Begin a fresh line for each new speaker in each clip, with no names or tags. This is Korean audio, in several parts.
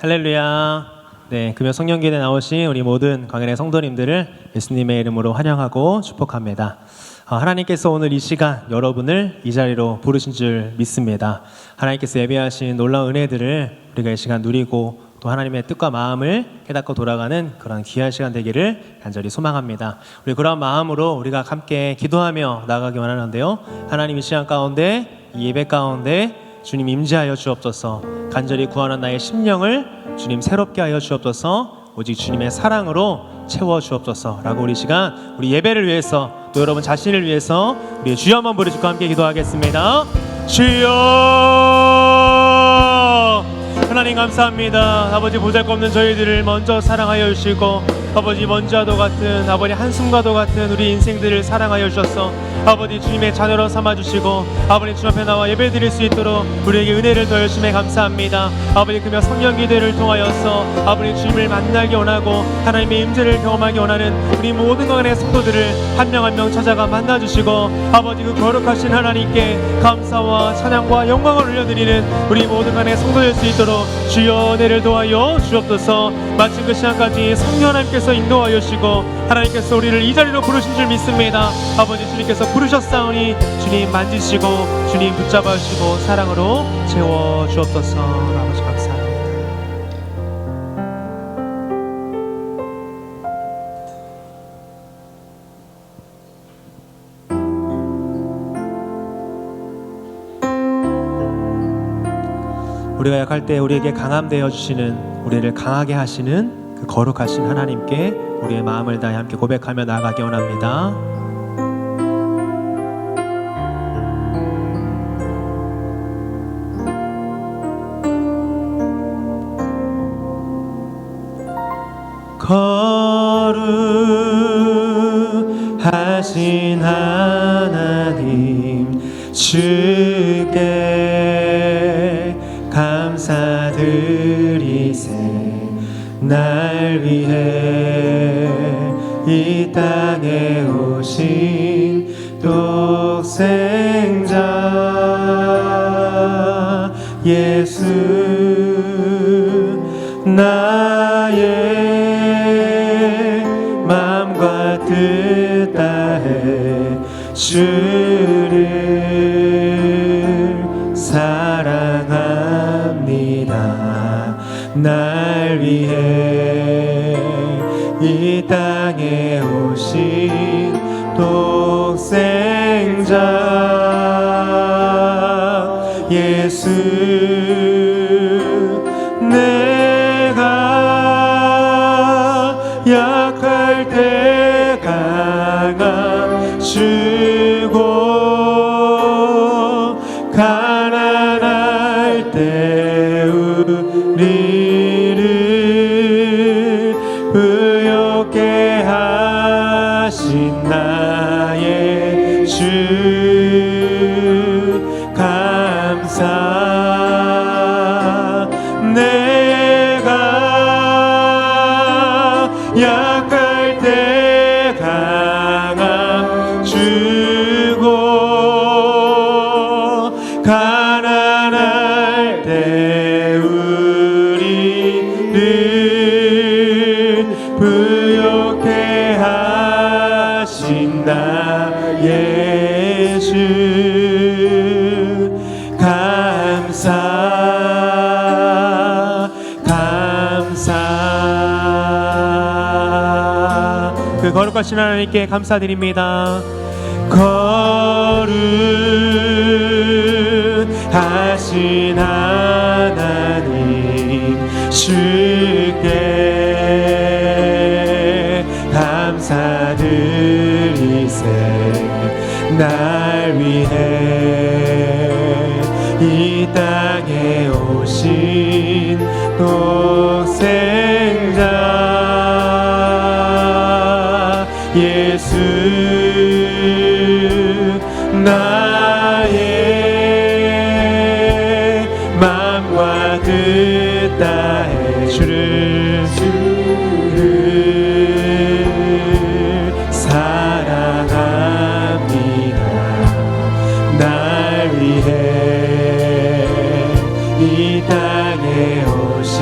할렐루야. 네, 금요 성령기도에 나오신 우리 모든 광연의 성도님들을 예수님의 이름으로 환영하고 축복합니다. 하나님께서 오늘 이 시간 여러분을 이 자리로 부르신 줄 믿습니다. 하나님께서 예배하신 놀라운 은혜들을 우리가 이 시간 누리고 또 하나님의 뜻과 마음을 깨닫고 돌아가는 그런 귀한 시간 되기를 간절히 소망합니다. 우리 그런 마음으로 우리가 함께 기도하며 나아가기 원하는데요, 하나님 이 시간 가운데, 이 예배 가운데 주님 임재하여 주옵소서. 간절히 구하는 나의 심령을 주님 새롭게 하여 주옵소서. 오직 주님의 사랑으로 채워 주옵소서 라고 우리 시간, 우리 예배를 위해서 또 여러분 자신을 위해서 우리 주여 한번 부르시고 함께 기도하겠습니다. 주여, 하나님 감사합니다. 아버지, 보잘것없는 저희들을 먼저 사랑하여 주시고 아버지, 먼지와도 같은 아버지 한숨과도 같은 우리 인생들을 사랑하여 주셔서 아버지 주님의 자녀로 삼아주시고 아버지 주 앞에 나와 예배드릴 수 있도록 우리에게 은혜를 더 열심히 감사합니다. 아버지 금요 성령기도를 통하여서 아버지 주님을 만나기 원하고 하나님의 임재를 경험하기 원하는 우리 모든 강의 성도들을 한 명 한 명 찾아가 만나주시고 아버지 그 거룩하신 하나님께 감사와 찬양과 영광을 올려드리는 우리 모든 강의 성도될 수 있도록 주여 은혜를 도와여 주옵소서. 마침 그 시간까지 성령 하나님께서 인도하여 주시고 하나님께서 우리를 이 자리로 부르신 줄 믿습니다. 아버지 주님께서 부르셨사오니 주님 만지시고 주님 붙잡아 주시고 사랑으로 채워 주옵소서. 아버지 감사합니다. 우리가 약할 때 우리에게 강함 되어 주시는, 우리를 강하게 하시는 그 거룩하신 하나님께 우리의 마음을 다해 함께 고백하며 나아가기 원합니다. 거룩하신 하나님 주께 감사드리세. 날 위해 이 땅에 오신 독생자 예수, 나의 마음과 뜻 다해 주를 사랑합니다. 날 위해 이 땅에 오신 독생자 예수, 내가 약할 때 강함 주고 가난할 때 우리를 부욕게 하신 나의 주 감사. 내가 약할 때 강함 주고 가난할 때 우리를 부욕게 하신 나의 주 감사 감사. 그 거룩하신 하나님께 감사드립니다. 거룩하신 하나님 주께 감사드리세. 날 위해 이 땅에 오신 독생자 예수, 나의 마음과 뜻 다해 주를 사랑합니다. 날 위해 이 땅에 오신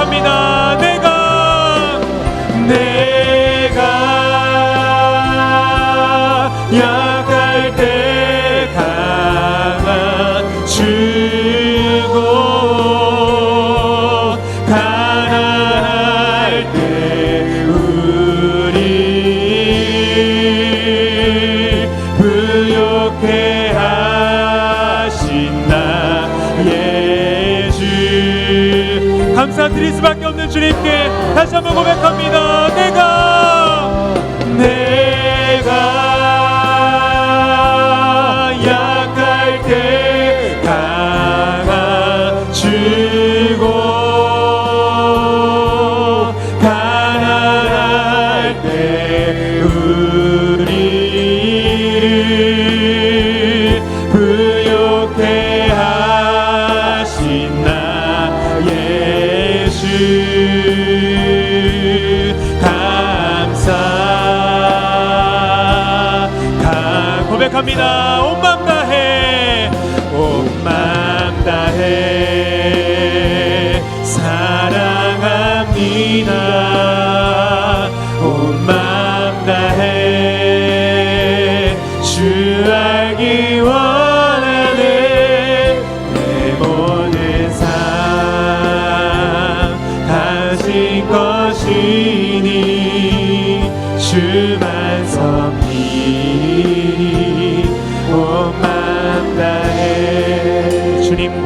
고백합니다. 내가 약할 때 강한 주고 가난할 때 우리 부욕해 하신 나의 주. 감사드릴 수밖에 없는 주님께 다시 한번 고백합니다. 내가 약할 때 강한 주고 가난할 때 우리를 부욕해 하신 나의 주. 고백합니다. 온 맘 다해 온 맘 다해 사랑합니다. 온 맘 다해 주 알기 원하네. 내 모든 삶 당신 것이니 주만 섬기니 온 맘 다해 주님과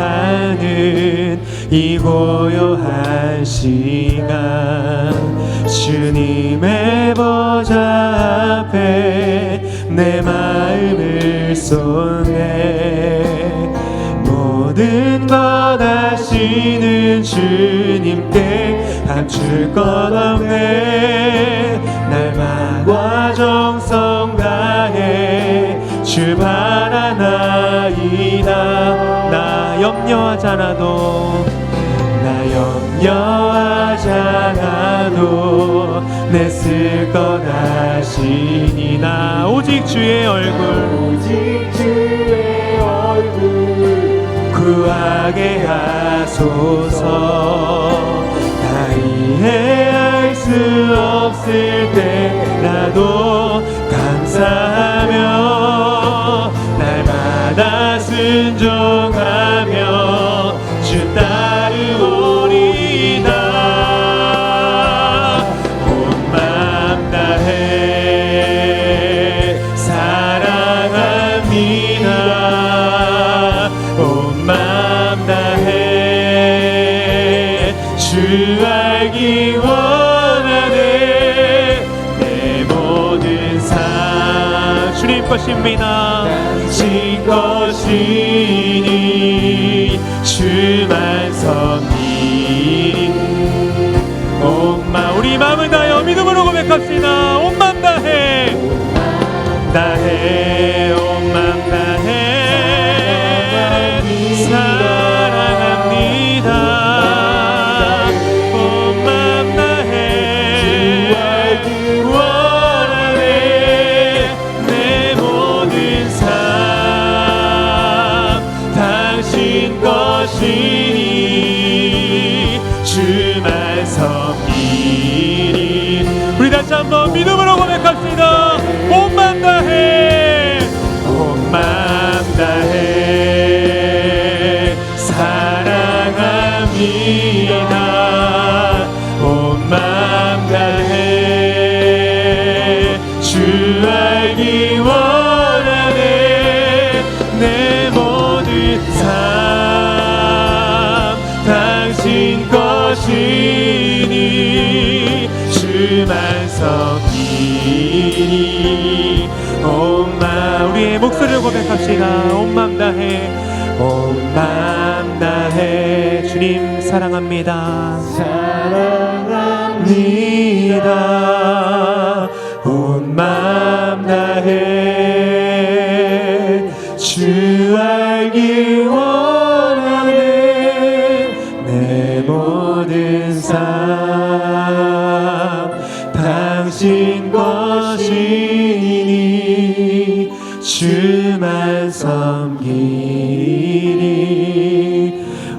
함께하는 이 고요한 시간 주님의 보좌 앞에 내 마음을 쏟네. 모든 것 아시는 주님께 감출 것 없네. 날마다 정성 다해 주 바라나이다. 나 염려하지 않아도 내 쓸 것 아시니 나 오직 주의 얼굴 구하게 하소서. 다 이해할 수 없을 때라도 감사하며 날마다 순종하며 주 따르오리이다. 온 맘 다해 사랑합니다. 온 맘 다해 주 알기 원하네. 내 모든 삶 주님 것입니다. 당신 것이니 주만 섬기니 온 맘 우리 마음을 다하여 믿음으로 고백합시다. 온 맘 다해 온 맘 다해 사랑합니다. 온 맘 다해 원하네. 내 모든 삶 당신 것이니 주만 섬기니. 우리 다시 한번 믿음으로 고백합시다. 온 맘 다해 온 맘 다해 사랑합니다. 온 맘 다해 주 알기 원하네. 내 모든 삶 당신 것이니 주만 섬기니. 온 맘 우리의 목소리로 고백합시다. 온 맘 다해 온 맘 다해 주님 사랑합니다. 사랑합니다. 온 맘 다해 주 알기 원하네. 내 모든 삶 당신 것이니 주만 섬기니.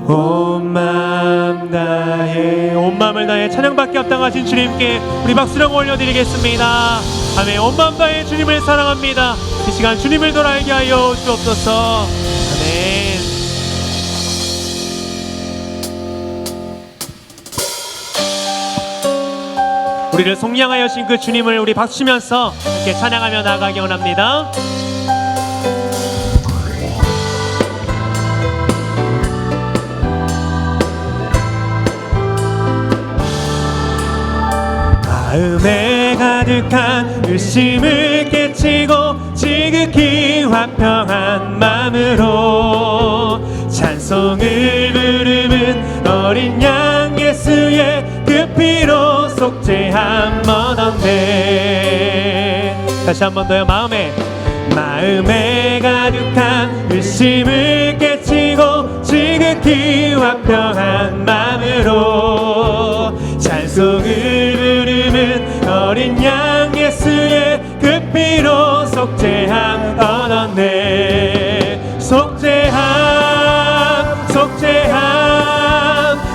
온 마음 다해 온 마음을 다해 찬양밖에 없다가신 주님께 우리 박수를 올려드리겠습니다. 아멘. 온 마음 다해 주님을 사랑합니다. 이 시간 주님을 더 알게 하여 주옵소서. 아멘. 우리를 속량하여 신 그 주님을 우리 박수치면서 이렇게 찬양하며 나아가기 원합니다. 마음에 가득한 의심을 깨치고 지극히 화평한 마음으로 찬송을 부르는 어린 양 예수의 그 피로 속죄함 얻었네. 다시 한 번 더요. 마음에 가득한 의심을 깨치고 지극히 화평한 마음으로 찬송을 부르는 어린 양 예수의 그 피로 속죄함 얻었네. 속죄함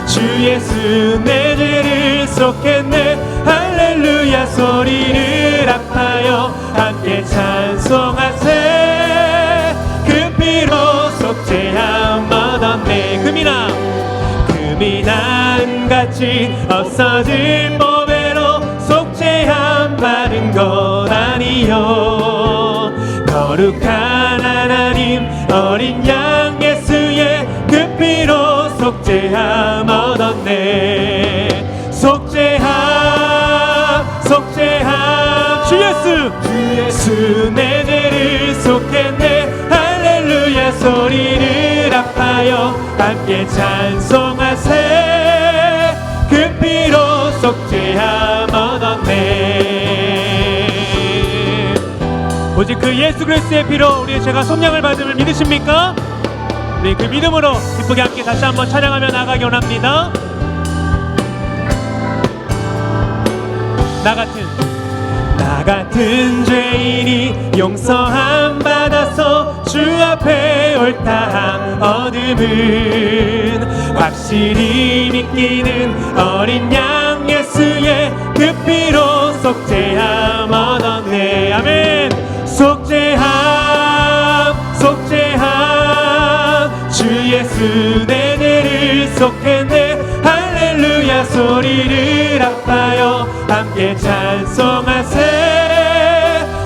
주 예수 내 죄를 속했네. 할렐루야 소리를 합하여 함께 찬송하세. 그 피로 속죄함 얻었네. 금이난같이 없어질 보배로 속죄함 받은 것 아니요. 거룩한 하나님 어린 양 예수의 그 피로 속죄함 얻었네. 속죄함 주 예수 내 죄를 속했네. 할렐루야 소리를 합하여 함께 찬송하세. 그 피로 속죄함 얻었네. 오직 그 예수 그리스도의 피로 우리의 죄가 속량을 받음을 믿으십니까? 우리 그 믿음으로 기쁘게 함께 다시 한번 찬양하며 나가기 원합니다. 나 같은 죄인이 용서함 받아서 주 앞에 옳다함 얻음은 확실히 믿기는 어린 양 예수의 그 피로 속죄함 얻었네. 아멘. 속죄함 주 예수 내 죄를 속했네. 할렐루야 소리를 합하여 함께 찬송하세.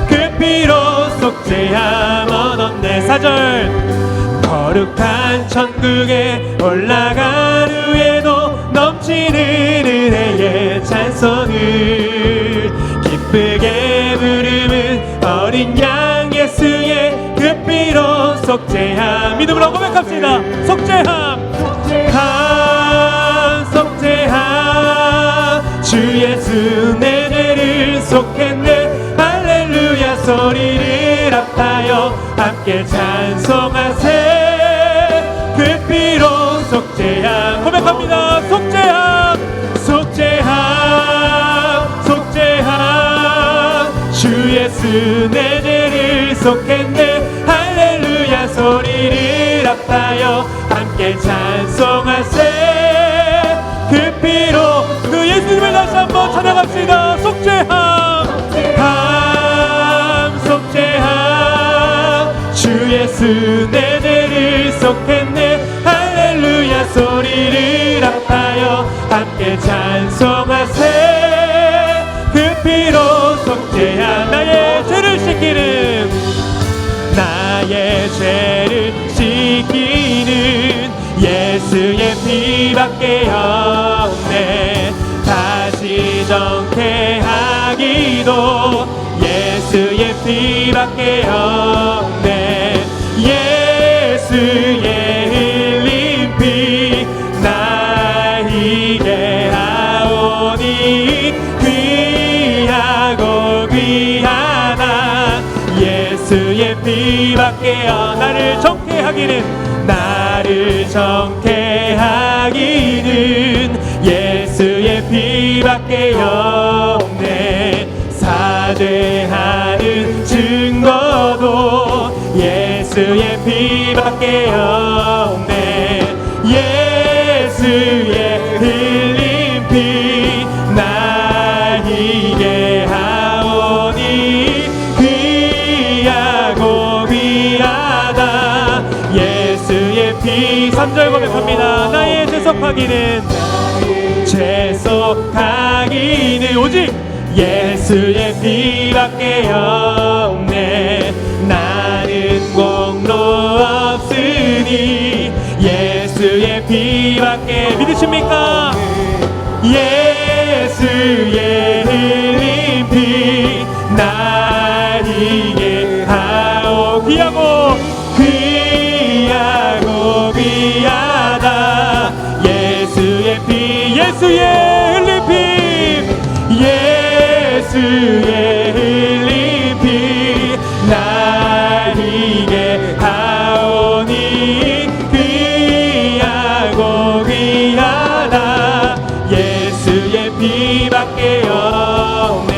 그 피로 속죄함 얻었네. 4절 거룩한 천국에 올라간 후에도 넘치는 은혜의 찬송을 기쁘게 부르는 어린 양 예수의 그 피로 속죄함. 믿음으로 고백합시다. 속죄함 주 예수 내 죄를 속했네. 할렐루야 소리를 합하여 함께 찬송하세. 그 피로 속죄함. 고백합니다. 속죄함 주 예수 내 죄를 속했네. 할렐루야 소리를 합하여 함께 찬송하세. 그 피로 그 예수님을 다시 한번 찬양합시다. 속죄함 주 예수 내 죄를 속했네. 할렐루야 소리를 합하여 함께 찬송하세. 그 피로 속죄함. 나의 죄를 씻기는 예수의 피밖에 없네. 다시 정케 하기도 예수의 피밖에 없네. 예수의 흘린 피 나에게 하오니 귀하고 귀하다. 예수의 피밖에 나를 정케 하기는 예수의 피밖에 없네. 사죄하는 증거도 예수의 피밖에 없네. 예수의 흘린 피 날 희게 하오니 귀하고 귀하다. 예수의 피 3절 고백합니다. 나의 죄속하기는 오직 예수의 피밖에 없네. 나는 공로 없으니 예수의 피밖에. 믿으십니까? 예수의 흘린 피 날 희게 하오. 귀하고 귀하다. 예수의 피 예수의 흘린 피 예수의 흘린 피 날 희게 하오니 귀하고 귀하다. 예수의 피밖에 없네.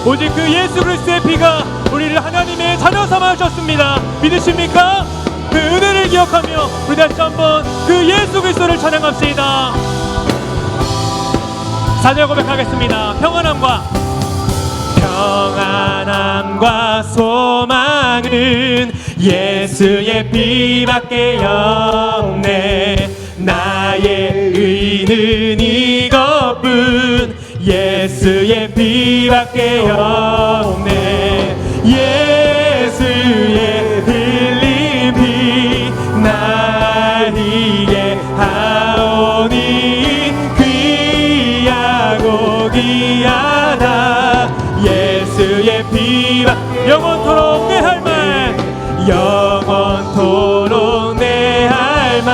오직 그 예수 그리스도의 피가 우리를 하나님의 자녀 삼아 주셨습니다. 믿으십니까? 그 은혜를 기억하며 우리 다시 한번 그 예수 그리스도를 찬양합시다. 4절 고백하겠습니다. 평안함과 소망은 예수의 피밖에 없네. 나의 의는 이것뿐 예수의 피밖에 없네. 예수의 흘린 피 날 희게 하오니 귀하고 귀하다. 예수의 피가 영원토록 내 할 말 영원토록 내 할 말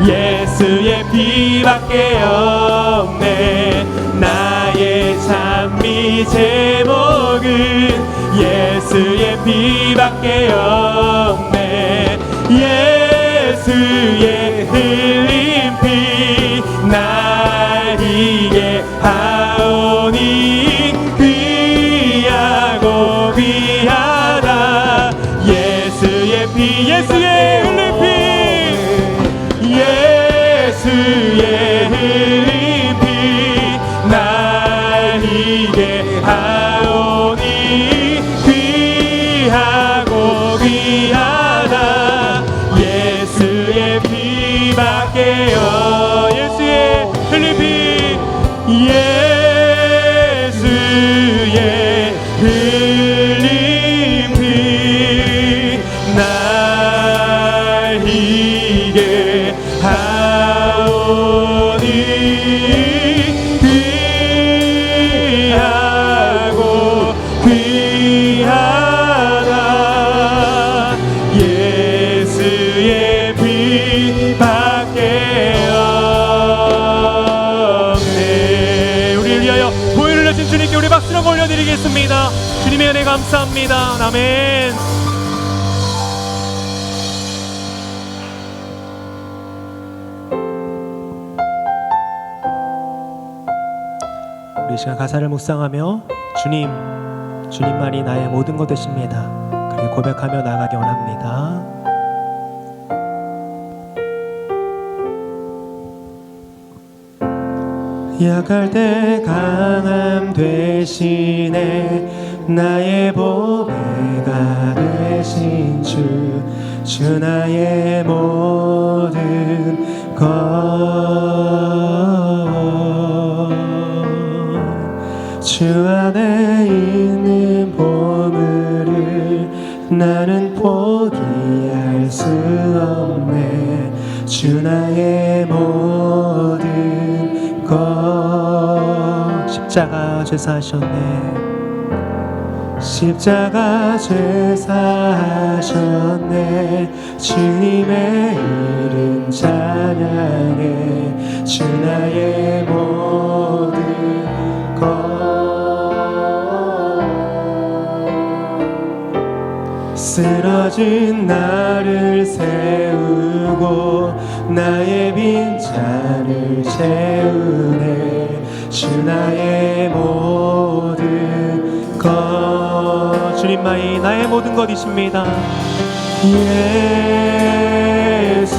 예수의 피밖에 없네. 나의 찬미 제목은 예수의 피밖에 없네. 예수의 흘린 피 날 희게 하오니 귀하고 귀하다. 예수의 피 예수의 흘린 피 예수의 흘린 피 날 희게 하오니 귀하고 귀하다. 예수의 피밖에 예수의 흘린 피 예수의 흘린 피 날 희게 하오니 귀하고 귀하다. 예수의 피밖에 없네. 우리를 위하여 보혈을 내신 주님께 우리 박수를 올려드리겠습니다. 주님의 은혜 감사합니다. 아멘. 우리 시간 가사를 묵상하며 주님만이 나의 모든 것 되십니다. 그렇게 고백하며 나가기 원합니다. 약할 때 강함 되시네. 나의 보배가 되신 주 나의 모든 것. 주 안에 있는 보물을 나는 포기할 수 없네. 주 나의 모든 것. 십자가 죄사하셨네. 십자가 죄사하셨네. 주님의 이름 찬양해. 주 나의 모든 것. 쓰러진 나를 세우고 나의 빈잔을 채우네. 주 나의 모든 것. 주님만이 나의 모든 것이십니다. 예수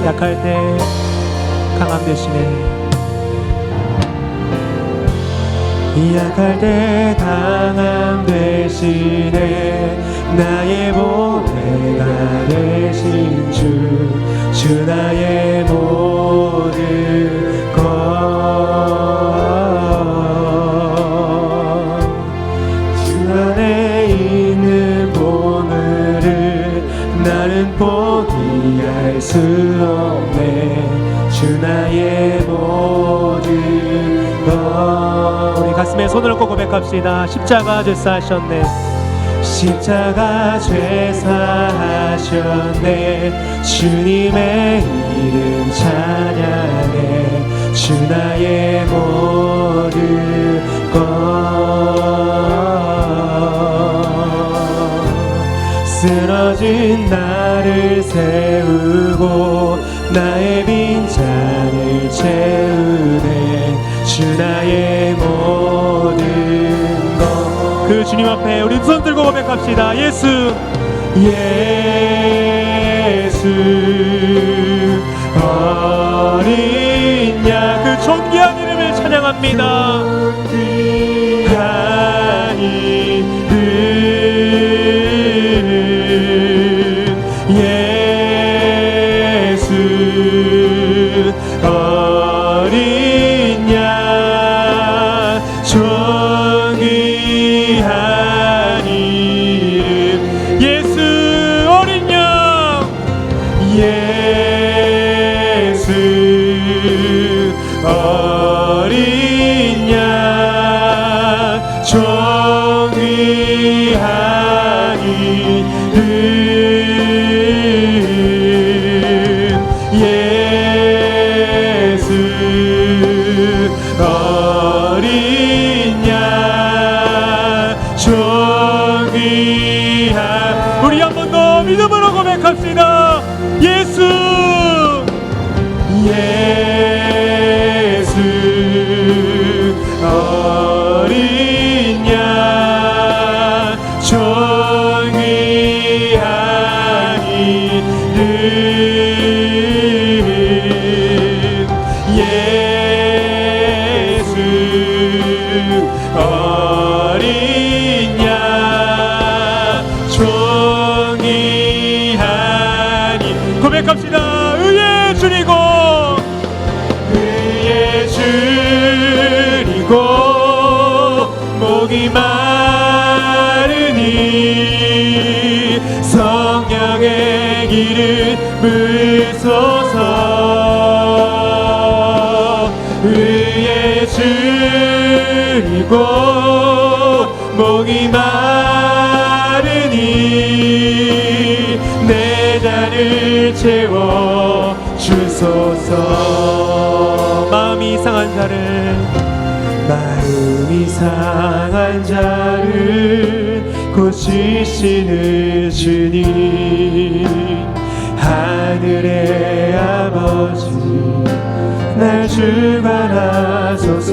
약할 때 강함 되시네. 약할 때 강함 되시네. 나의 보배가 되신 주 나의 모든 것. 주 안에 있는 보물을 나는 포기할 수 없네. 주 나의 모든 것. 우리 가슴에 손을 얹고 고백합시다. 십자가 죄사하셨네. 십자가 죄사하셨네. 주님의 이름 찬양해. 주 나의 모든 것. 쓰러진 나를 세우고 나의 빈잔을 채우네. 주 나의 모든 것. 그 주님 앞에 우리 손 들고 고백합시다. 예수 예수 어린 양. 그 존귀한 이름을 찬양합니다. 존귀한 이름 예수 어린 양. 존귀한 이름 예수 어린 양. 예수 어린 양. 존귀한 이름 예수 어린 양. 존귀한. 우리 한 번 더 믿음으로 고백합시다. 예수 예수 어린 양. 존귀한 이름 예수 어린 양. 존귀한 이름. 고백합시다. 의에 줄이고 의에 줄이고 목이 마르니 성령의 길을 물소서. 의에 줄이고 목이 마르니 내 잔을 채워 주소서. 마음이 상한 자를 고치시는 주님. 하늘의 아버지 날 주관하소서.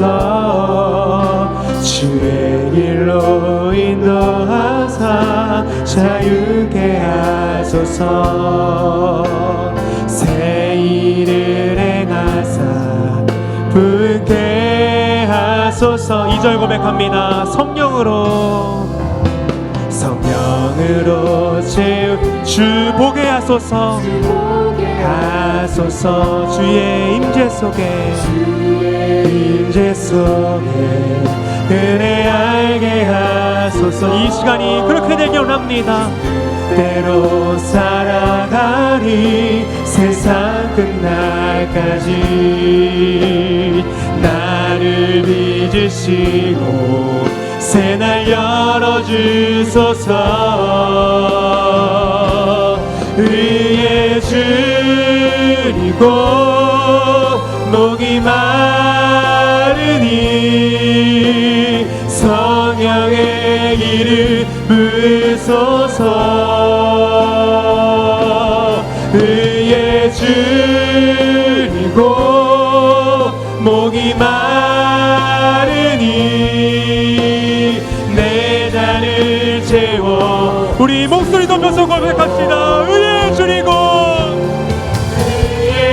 주의 길로 인도하사 자유케 하소서. 새 일을 행하사 분케 하소서. 2절 고백합니다. 성령으로 주 보게 하소서. 주의 임재 속에 은혜 알게 하소서. 이 시간이 그렇게 되길 원합니다. 때로 살아가리 세상 끝날까지 나를 빚으시고 새날 열어주소서. 의에 줄이고 목이 마르니 성령의 길을 물소서. 의에 줄이고 목이 마르니 내 잔을 채워. 우리 목소리 높여서 고백합시다. 의에 줄이고 의에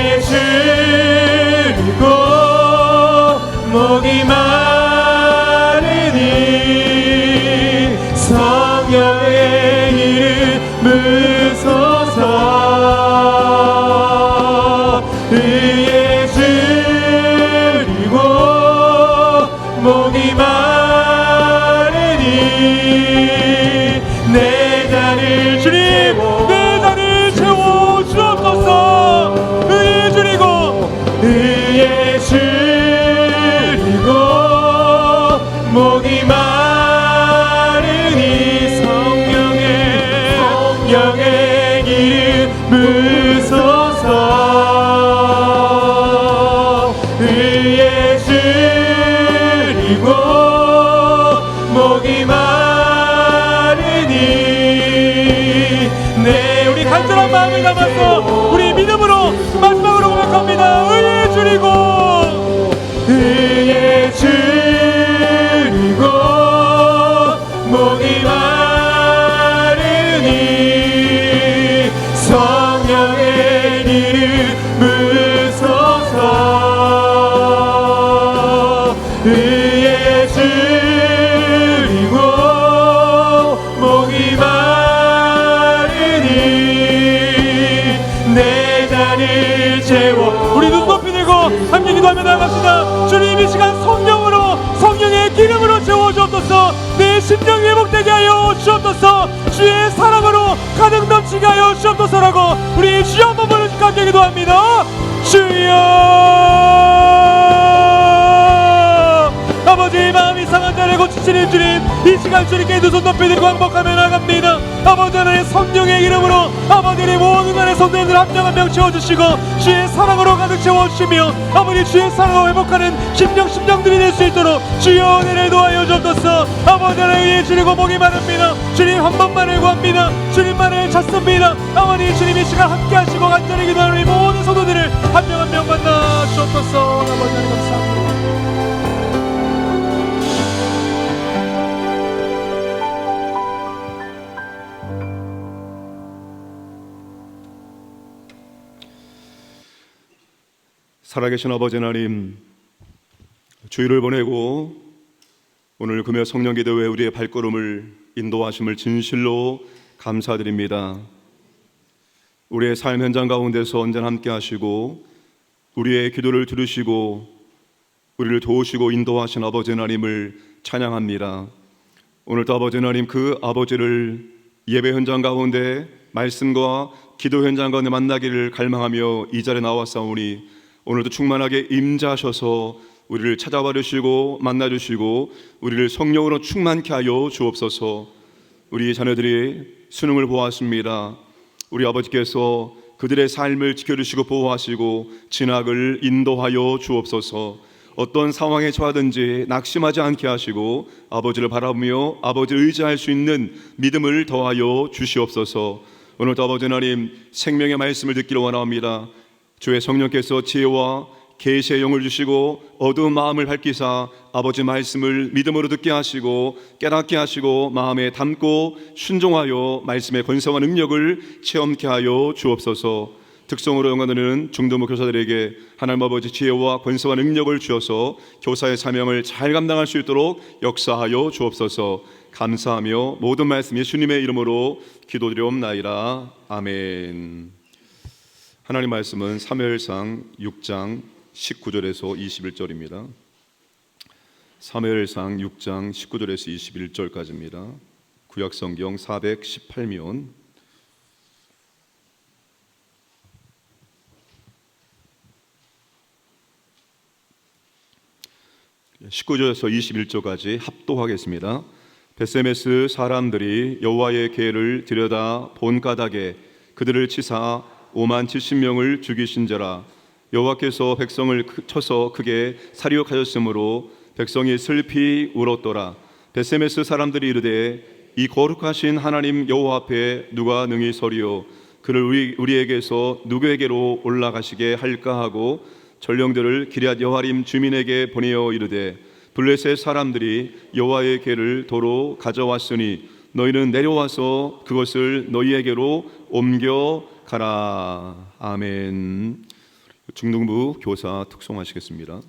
임으소서. 의에 줄이고 목이 마르니 네, 우리 간절한 마음을 담아서 우리 믿음으로 마지막으로 고백합니다. 의에 줄이고 의에 줄이고 목이 마르니 성령의 임으소서. 의에 줄이고 목이 마르니 내 잔을 채워. 우리 눈 높이 들고 함께 기도하며 나갑시다. 주님, 이 시간 성령으로, 성령의 기름으로 채워주옵소서. 내 심령 회복되게 하여 주옵소서. 주의 사랑으로 가득 넘치게 하여 주옵소서라고 우리 주여 한번 부르시고 함께 기도합니다. 주여. 아버지, 마음이 상한 자를 고치시는 주님, 이 시간 주님께 두 손 높이 들고 항복하며 나갑니다. 아버지, 하나님의 성령의 이름으로 아버지의 모든 간의 성도님들 한 명 한 명 채워주시고 주의 사랑으로 가득 채워주시며 아버지 주의 사랑으로 회복하는 심령들이 될 수 있도록 주여 은혜를 도하여 주옵소서. 아버지, 하나님의 주리고 목이 마릅니다. 주님 한 번만을 구합니다. 주님만을 찾습니다. 아버지, 주님 이 시간 함께 하시고 간절히 기도하는 우리 모든 성도들을 한 명 한 명 만나 주옵소서. 아버지 하나님 감사합니다.
살아계신 아버지 하나님, 주일을 보내고 오늘 금요 성령기도회 우리의 발걸음을 인도하심을 진실로 감사드립니다. 우리의 삶 현장 가운데서 언제나 함께 하시고 우리의 기도를 들으시고 우리를 도우시고 인도하신 아버지 하나님을 찬양합니다. 오늘도 아버지 하나님, 그 아버지를 예배 현장 가운데 말씀과 기도 현장 가운데 만나기를 갈망하며 이 자리에 나왔사오니 오늘도 충만하게 임재하셔서 우리를 찾아와 주시고 만나 주시고 우리를 성령으로 충만케 하여 주옵소서. 우리 자녀들이 수능을 보았습니다. 우리 아버지께서 그들의 삶을 지켜주시고 보호하시고 진학을 인도하여 주옵소서. 어떤 상황에 처하든지 낙심하지 않게 하시고 아버지를 바라보며 아버지를 의지할 수 있는 믿음을 더하여 주시옵소서. 오늘도 아버지 하나님, 생명의 말씀을 듣기를 원합니다. 주의 성령께서 지혜와 계시의 영을 주시고 어두운 마음을 밝히사 아버지 말씀을 믿음으로 듣게 하시고 깨닫게 하시고 마음에 담고 순종하여 말씀의 권세와 능력을 체험케 하여 주옵소서. 특성으로 영광하는 중등부 교사들에게 하나님 아버지 지혜와 권세와 능력을 주셔서 교사의 사명을 잘 감당할 수 있도록 역사하여 주옵소서. 감사하며 모든 말씀 예수님의 이름으로 기도드리옵나이다. 아멘. 하나님 말씀은 사무엘상 6장 19절에서 21절입니다. 사무엘상 6장 19절에서 21절까지입니다. 구약성경 418면 19절에서 21절까지 합독하겠습니다. 베세메스 사람들이 여호와의 궤를 들여다 본 까닭에 그들을 치사 5만 70명을 죽이신저라. 여호와께서 백성을 쳐서 크게 사리욕하셨으므로 백성이 슬피 울었더라. 베세메스 사람들이 이르되 이 거룩하신 하나님 여호와 앞에 누가 능히 서리요? 그를 우리에게서 누구에게로 올라가시게 할까 하고 전령들을 기럇 여아림 주민에게 보내어 이르되 블레셋 사람들이 여호와의 궤를 도로 가져왔으니 너희는 내려와서 그것을 너희에게로 옮겨 가라. 아멘. 중등부 교사 특송하시겠습니다.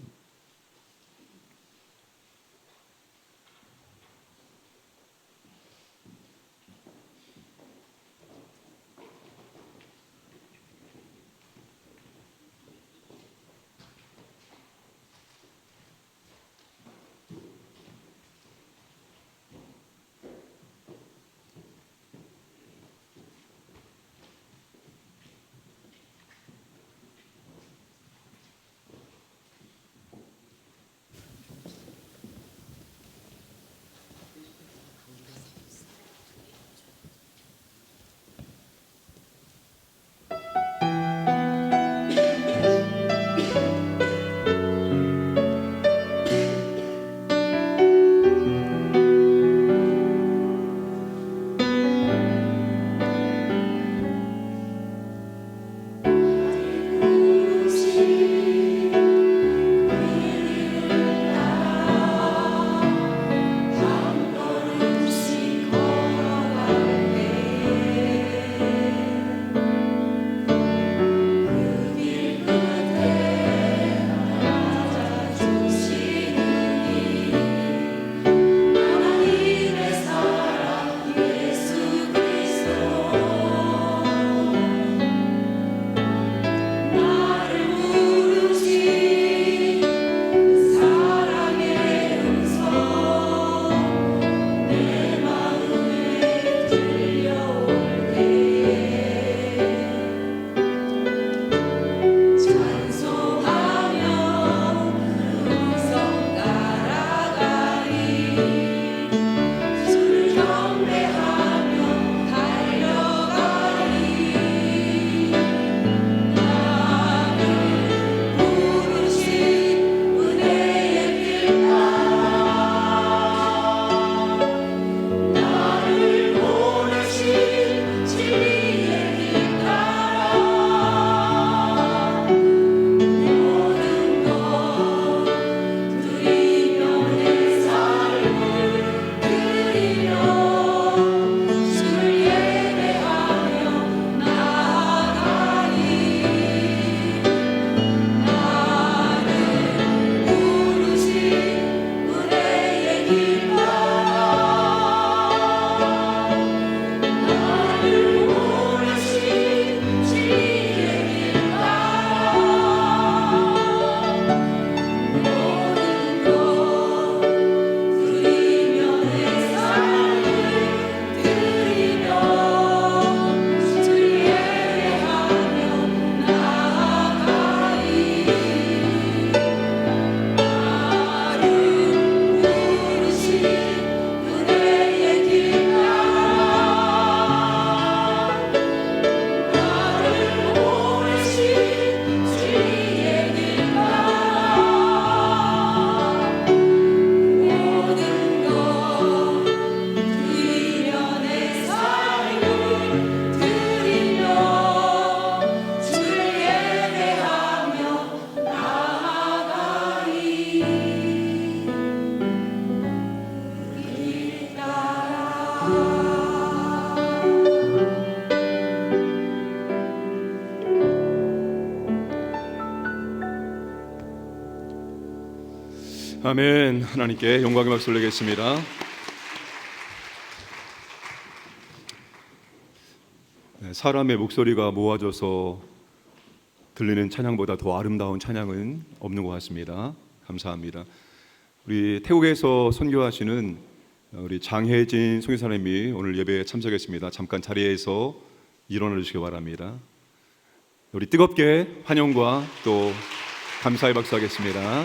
아멘. 하나님께 영광의 박수 올리겠습니다. 사람의 목소리가 모아져서 들리는 찬양보다 더 아름다운 찬양은 없는 것 같습니다. 감사합니다. 우리 태국에서 선교하시는 우리 장혜진 선교사님이 오늘 예배에 참석했습니다. 잠깐 자리에서 일어나 주시기 바랍니다. 우리 뜨겁게 환영과 또 감사의 박수하겠습니다.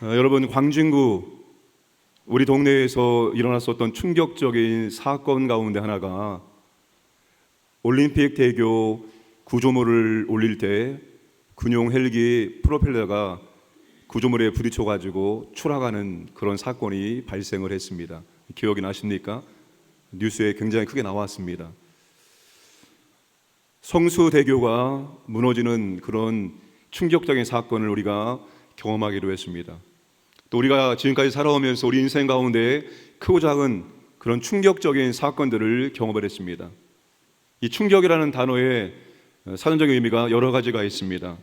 여러분, 광진구 우리 동네에서 일어났었던 충격적인 사건 가운데 하나가 올림픽 대교 구조물을 올릴 때 군용 헬기 프로펠러가 구조물에 부딪혀가지고 추락하는 그런 사건이 발생을 했습니다. 기억이 나십니까? 뉴스에 굉장히 크게 나왔습니다. 성수대교가 무너지는 그런 충격적인 사건을 우리가 경험하기로 했습니다. 또 우리가 지금까지 살아오면서 우리 인생 가운데 크고 작은 그런 충격적인 사건들을 경험을 했습니다. 이 충격이라는 단어의 사전적인 의미가 여러 가지가 있습니다.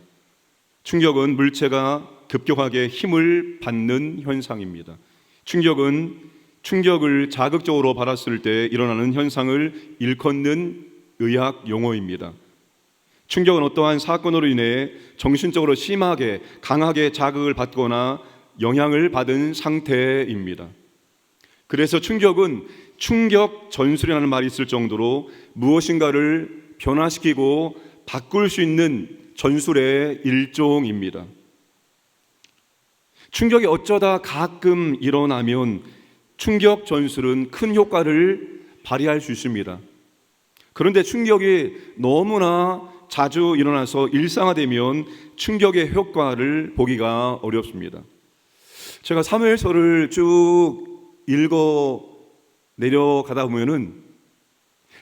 충격은 물체가 급격하게 힘을 받는 현상입니다. 충격은 충격을 자극적으로 받았을 때 일어나는 현상을 일컫는 의학 용어입니다. 충격은 어떠한 사건으로 인해 정신적으로 심하게 강하게 자극을 받거나 영향을 받은 상태입니다. 그래서 충격은 충격 전술이라는 말이 있을 정도로 무엇인가를 변화시키고 바꿀 수 있는 전술의 일종입니다. 충격이 어쩌다 가끔 일어나면 충격 전술은 큰 효과를 발휘할 수 있습니다. 그런데 충격이 너무나 자주 일어나서 일상화되면 충격의 효과를 보기가 어렵습니다. 제가 사무엘서를 쭉 읽어 내려가다 보면은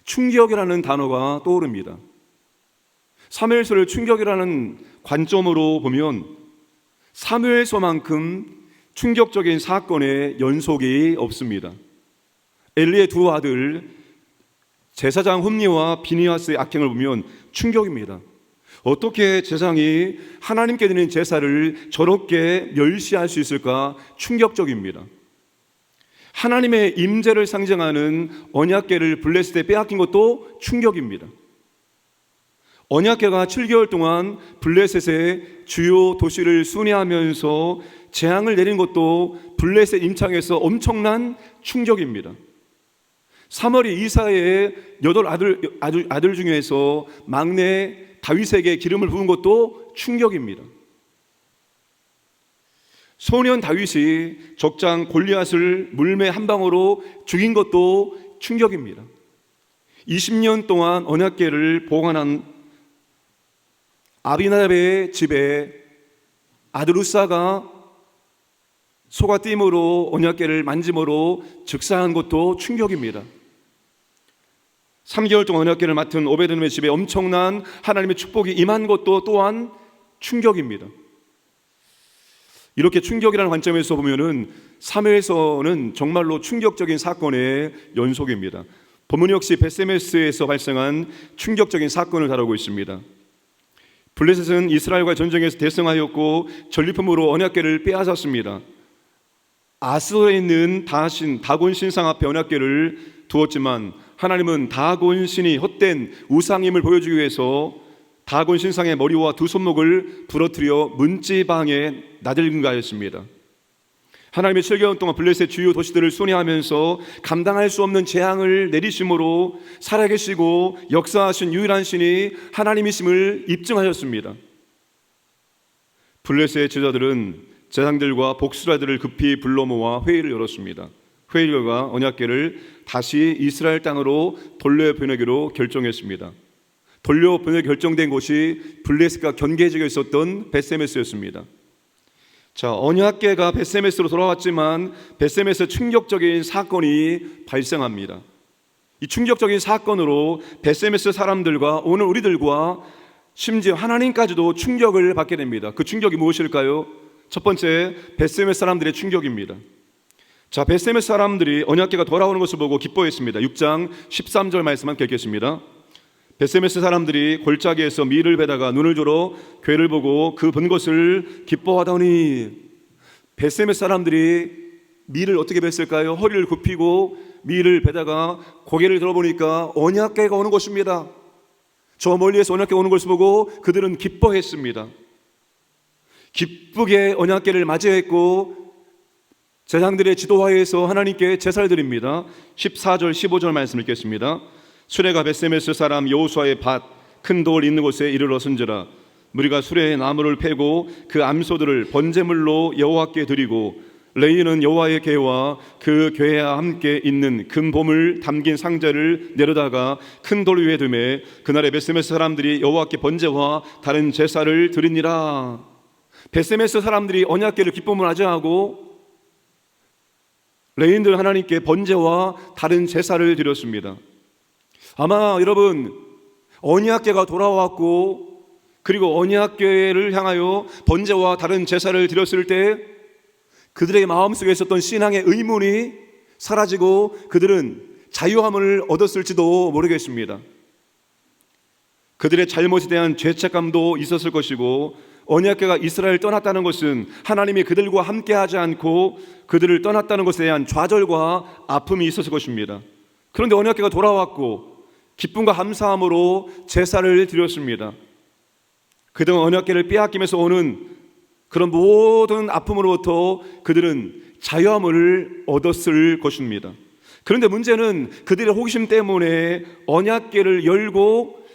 충격이라는 단어가 떠오릅니다. 사무엘서를 충격이라는 관점으로 보면 사무엘서만큼 충격적인 사건의 연속이 없습니다. 엘리의 두 아들 제사장 홈니와 비니아스의 악행을 보면 충격입니다. 어떻게 제사장이 하나님께 드리는 제사를 저렇게 멸시할 수 있을까? 충격적입니다. 하나님의 임재를 상징하는 언약궤를 블레셋 때 빼앗긴 것도 충격입니다. 언약궤가 7개월 동안 블레셋의 주요 도시를 순회하면서 재앙을 내린 것도 블레셋 임창에서 엄청난 충격입니다. 사무엘이 이사의 8아들 중에서 막내 다윗에게 기름을 부은 것도 충격입니다. 소년 다윗이 적장 골리앗을 물매 한 방으로 죽인 것도 충격입니다. 20년 동안 언약궤를 보관한 아비나답의 집에 아들 우사가 소가 띠므로 언약궤를 만짐으로 즉사한 것도 충격입니다. 3개월 동안 언약궤를 맡은 오베드돔의 집에 엄청난 하나님의 축복이 임한 것도 또한 충격입니다. 이렇게 충격이라는 관점에서 보면은 사무엘서는 정말로 충격적인 사건의 연속입니다. 본문 역시 벳세메스에서 발생한 충격적인 사건을 다루고 있습니다. 블레셋은 이스라엘과 전쟁에서 대승하였고 전리품으로 언약궤를 빼앗았습니다. 아스도에 있는 다곤 신상 앞에 언약궤를 두었지만 하나님은 다곤 신이 헛된 우상임을 보여주기 위해서 다곤 신상의 머리와 두 손목을 부러뜨려 문지방에 나들근가하였습니다. 하나님의 7개월 동안 블레셋 주요 도시들을 순회하면서 감당할 수 없는 재앙을 내리심으로 살아계시고 역사하신 유일한 신이 하나님이심을 입증하셨습니다. 블레셋의 제자들은 제사장들과 복수라들을 급히 불러 모아 회의를 열었습니다. 회의 결과 언약궤를 다시 이스라엘 땅으로 돌려보내기로 결정했습니다. 돌려보내 결정된 곳이 블레셋과 경계지에 있었던 벳세메스였습니다. 자, 언약궤가 벳세메스로 돌아왔지만 벳세메스 충격적인 사건이 발생합니다. 이 충격적인 사건으로 벳세메스 사람들과 오늘 우리들과 심지어 하나님까지도 충격을 받게 됩니다. 그 충격이 무엇일까요? 첫 번째, 벳세메스 사람들의 충격입니다. 자, 벳세메스 사람들이 언약궤가 돌아오는 것을 보고 기뻐했습니다. 6장 13절 말씀만 읽겠습니다. 베세메스 사람들이 골짜기에서 밀을 베다가 눈을 졸어 괴를 보고 그 본 것을 기뻐하더니, 베세메스 사람들이 밀을 어떻게 뱄을까요? 허리를 굽히고 밀을 베다가 고개를 들어보니까 언약궤가 오는 것입니다. 저 멀리에서 언약궤 오는 것을 보고 그들은 기뻐했습니다. 기쁘게 언약궤를 맞이했고 제사장들의 지도하에서 하나님께 제사를 드립니다. 14절 15절 말씀 읽겠습니다. 수레가 베세메스 사람 여호수아의 밭 큰 돌 있는 곳에 이르러 선지라. 무리가 수레에 나무를 패고 그 암소들을 번제물로 여호와께 드리고 레이는 여호와의 궤와 그 궤와 함께 있는 금보물 담긴 상자를 내려다가 큰 돌 위에 두매 그날에 베세메스 사람들이 여호와께 번제와 다른 제사를 드리니라. 베세메스 사람들이 언약궤를 기쁨을 맞이하고 레인들 하나님께 번제와 다른 제사를 드렸습니다. 아마 여러분 언약궤가 돌아왔고 그리고 언약궤를 향하여 번제와 다른 제사를 드렸을 때 그들의 마음속에 있었던 신앙의 의문이 사라지고 그들은 자유함을 얻었을지도 모르겠습니다. 그들의 잘못에 대한 죄책감도 있었을 것이고 언약궤가 이스라엘을 떠났다는 것은 하나님이 그들과 함께하지 않고 그들을 떠났다는 것에 대한 좌절과 아픔이 있었을 것입니다. 그런데 언약궤가 돌아왔고 기쁨과 감사함으로 제사를 드렸습니다. 그동안 언약궤를 빼앗기면서 오는 그런 모든 아픔으로부터 그들은 자유함을 얻었을 것입니다. 그런데 문제는 그들의 호기심 때문에 언약궤를 열고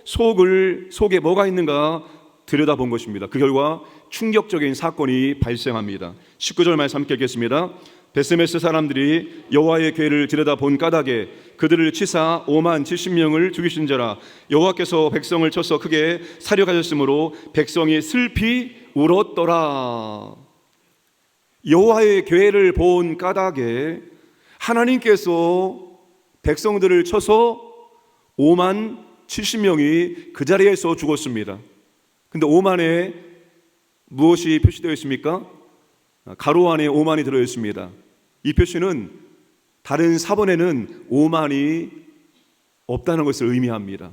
속에 뭐가 있는가 들여다본 것입니다. 그 결과 충격적인 사건이 발생합니다. 19절 말씀 함께 읽겠습니다. 베세메스 사람들이 여호와의 궤를 들여다본 까닭에 그들을 치사 5만 70명을 죽이신지라. 여호와께서 백성을 쳐서 크게 사려가셨으므로 백성이 슬피 울었더라. 여호와의 궤를 본 까닭에 하나님께서 백성들을 쳐서 5만 70명이 그 자리에서 죽었습니다. 근데 5만에 무엇이 표시되어 있습니까? 가로 안에 5만이 들어 있습니다. 이 표시는 다른 사본에는 5만이 없다는 것을 의미합니다.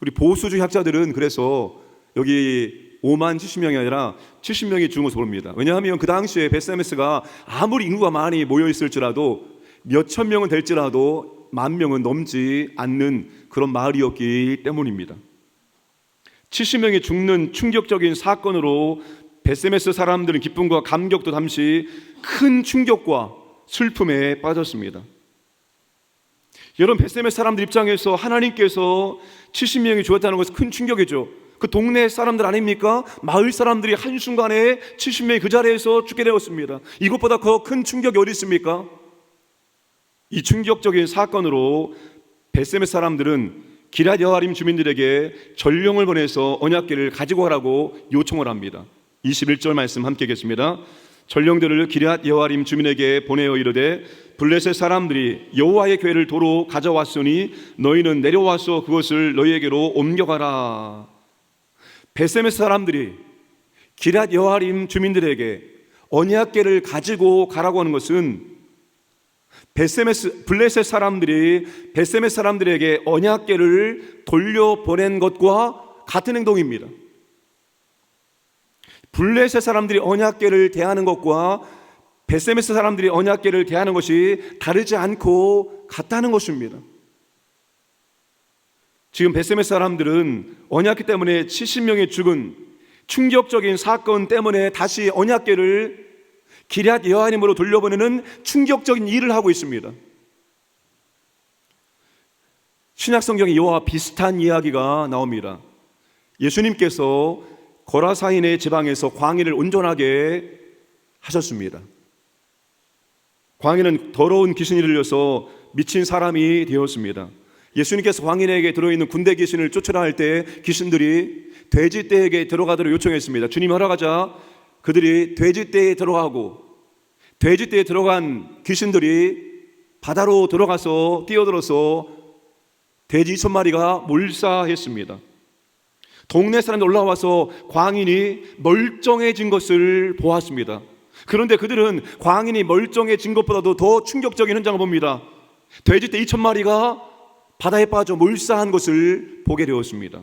우리 보수주의 학자들은 그래서 여기 5만 70명이 아니라 70명이 죽은 것을 봅니다. 왜냐하면 그 당시에 베세메스가 아무리 인구가 많이 모여 있을지라도 몇천 명은 될지라도 10,000명은 넘지 않는 그런 마을이었기 때문입니다. 70명이 죽는 충격적인 사건으로 베세메스 사람들은 기쁨과 감격도 잠시 큰 충격과 슬픔에 빠졌습니다. 여러분, 베세메스 사람들 입장에서 하나님께서 70명이 죽었다는 것은 큰 충격이죠. 그 동네 사람들 아닙니까? 마을 사람들이 한순간에 70명이 그 자리에서 죽게 되었습니다. 이것보다 더 큰 충격이 어디 있습니까? 이 충격적인 사건으로 베세메스 사람들은 기럇 여아림 주민들에게 전령을 보내서 언약궤를 가지고 가라고 요청을 합니다. 21절 말씀 함께 읽겠습니다. 전령들을 기럇 여아림 주민에게 보내어 이르되 블레셋 사람들이 여호와의 궤를 도로 가져왔으니 너희는 내려와서 그것을 너희에게로 옮겨가라. 베세메스 사람들이 기럇 여아림 주민들에게 언약궤를 가지고 가라고 하는 것은 블레셋 사람들이 베세메스 사람들에게 언약궤를 돌려보낸 것과 같은 행동입니다. 블레셋 사람들이 언약궤를 대하는 것과 베세메스 사람들이 언약궤를 대하는 것이 다르지 않고 같다는 것입니다. 지금 베세메스 사람들은 언약궤 때문에 70명이 죽은 충격적인 사건 때문에 다시 언약궤를 기럇 여아림으로 돌려보내는 충격적인 일을 하고 있습니다. 신약성경에 이와 비슷한 이야기가 나옵니다. 예수님께서 거라사인의 지방에서 광야를 온전하게 하셨습니다. 광야는 더러운 귀신이 들려서 미친 사람이 되었습니다. 예수님께서 광인에게 들어있는 군대 귀신을 쫓으라 할 때 귀신들이 돼지떼에게 들어가도록 요청했습니다. 주님 허락하자 그들이 돼지떼에 들어가고 돼지떼에 들어간 귀신들이 바다로 들어가서 뛰어들어서 돼지 2,000마리가 몰사했습니다. 동네 사람들 올라와서 광인이 멀쩡해진 것을 보았습니다. 그런데 그들은 광인이 멀쩡해진 것보다도 더 충격적인 현장을 봅니다. 돼지떼 2,000마리가 바다에 빠져 몰사한 것을 보게 되었습니다.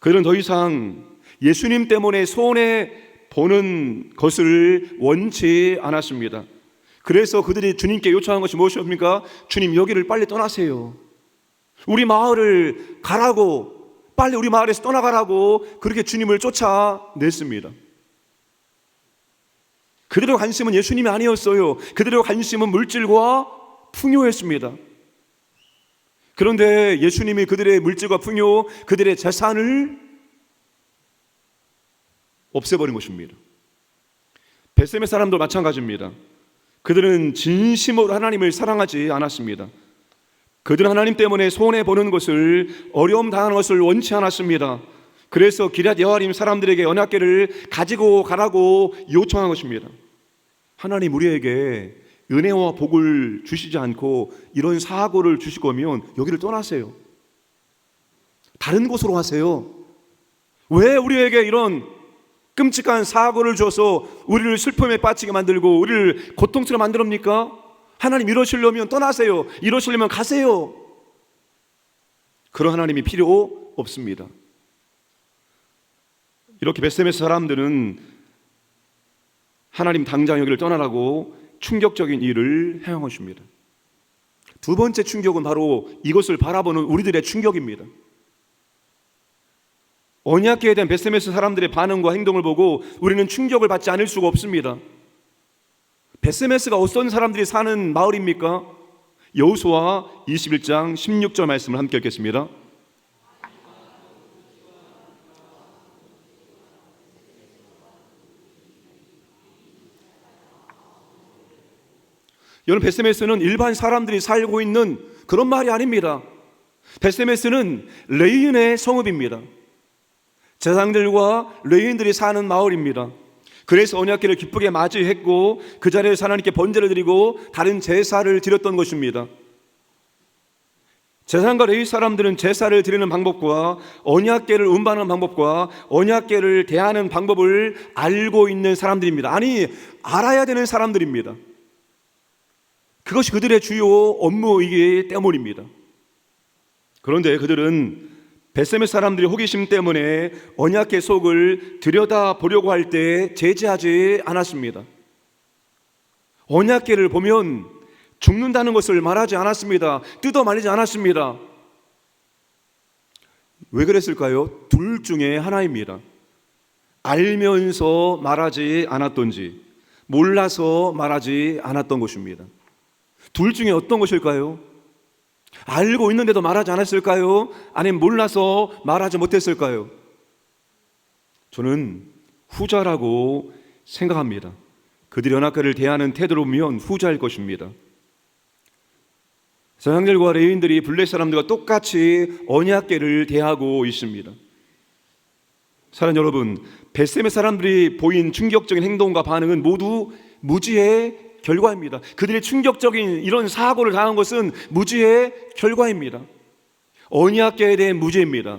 그들은 더 이상 예수님 때문에 손해보는 것을 원치 않았습니다. 그래서 그들이 주님께 요청한 것이 무엇입니까? 주님, 여기를 빨리 떠나세요. 우리 마을을 가라고, 빨리 우리 마을에서 떠나가라고 그렇게 주님을 쫓아냈습니다. 그들의 관심은 예수님이 아니었어요. 그들의 관심은 물질과 풍요였습니다. 그런데 예수님이 그들의 물질과 풍요, 그들의 재산을 없애버린 것입니다. 벳세메 사람도 마찬가지입니다. 그들은 진심으로 하나님을 사랑하지 않았습니다. 그들은 하나님 때문에 손해보는 것을, 어려움 당하는 것을 원치 않았습니다. 그래서 기럇 여아림 사람들에게 언약궤를 가지고 가라고 요청한 것입니다. 하나님, 우리에게 은혜와 복을 주시지 않고 이런 사고를 주실 거면 여기를 떠나세요. 다른 곳으로 하세요. 왜 우리에게 이런 끔찍한 사고를 줘서 우리를 슬픔에 빠지게 만들고 우리를 고통스럽게 만들옵니까? 하나님, 이러시려면 떠나세요. 이러시려면 가세요. 그런 하나님이 필요 없습니다. 이렇게 벳세메 사람들은 하나님 당장 여기를 떠나라고 충격적인 일을 행한 것입니다. 두 번째 충격은 바로 이것을 바라보는 우리들의 충격입니다. 언약궤에 대한 벳세메 사람들의 반응과 행동을 보고 우리는 충격을 받지 않을 수가 없습니다. 벳세메스가 어떤 사람들이 사는 마을입니까? 여호수아 21장 16절 말씀을 함께 읽겠습니다. 여러분, 벳세메스는 일반 사람들이 살고 있는 그런 마을이 아닙니다. 벳세메스는 레위인의 성읍입니다. 제사장들과 레위인들이 사는 마을입니다. 그래서 언약궤를 기쁘게 맞이했고 그 자리에서 하나님께 번제를 드리고 다른 제사를 드렸던 것입니다. 제사장과 레위 사람들은 제사를 드리는 방법과 언약궤를 운반하는 방법과 언약궤를 대하는 방법을 알고 있는 사람들입니다. 아니, 알아야 되는 사람들입니다. 그것이 그들의 주요 업무이기 때문입니다. 그런데 그들은 벳세메 사람들의 호기심 때문에 언약궤 속을 들여다보려고 할 때 제지하지 않았습니다. 언약궤를 보면 죽는다는 것을 말하지 않았습니다. 뜯어 말리지 않았습니다. 왜 그랬을까요? 둘 중에 하나입니다. 알면서 말하지 않았던지 몰라서 말하지 않았던 것입니다. 둘 중에 어떤 것일까요? 알고 있는데도 말하지 않았을까요? 아니면 몰라서 말하지 못했을까요? 저는 후자라고 생각합니다. 그들이 언약궤를 대하는 태도로 보면 후자일 것입니다. 제사장들과 레위인들이 블레셋 사람들과 똑같이 언약궤를 대하고 있습니다. 사랑하는 여러분, 벳세메 사람들이 보인 충격적인 행동과 반응은 모두 무지의 결과입니다. 그들의 충격적인 이런 사고를 당한 것은 무지의 결과입니다. 언약궤에 대한 무지입니다.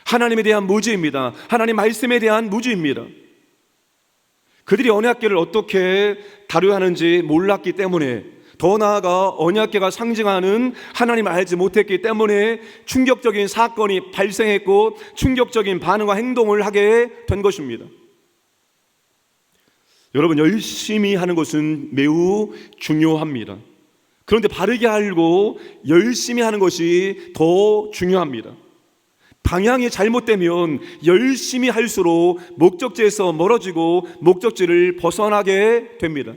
하나님에 대한 무지입니다. 하나님 말씀에 대한 무지입니다. 그들이 언약궤를 어떻게 다뤄야 하는지 몰랐기 때문에, 더 나아가 언약궤가 상징하는 하나님을 알지 못했기 때문에 충격적인 사건이 발생했고 충격적인 반응과 행동을 하게 된 것입니다. 여러분, 열심히 하는 것은 매우 중요합니다. 그런데 바르게 알고 열심히 하는 것이 더 중요합니다. 방향이 잘못되면 열심히 할수록 목적지에서 멀어지고 목적지를 벗어나게 됩니다.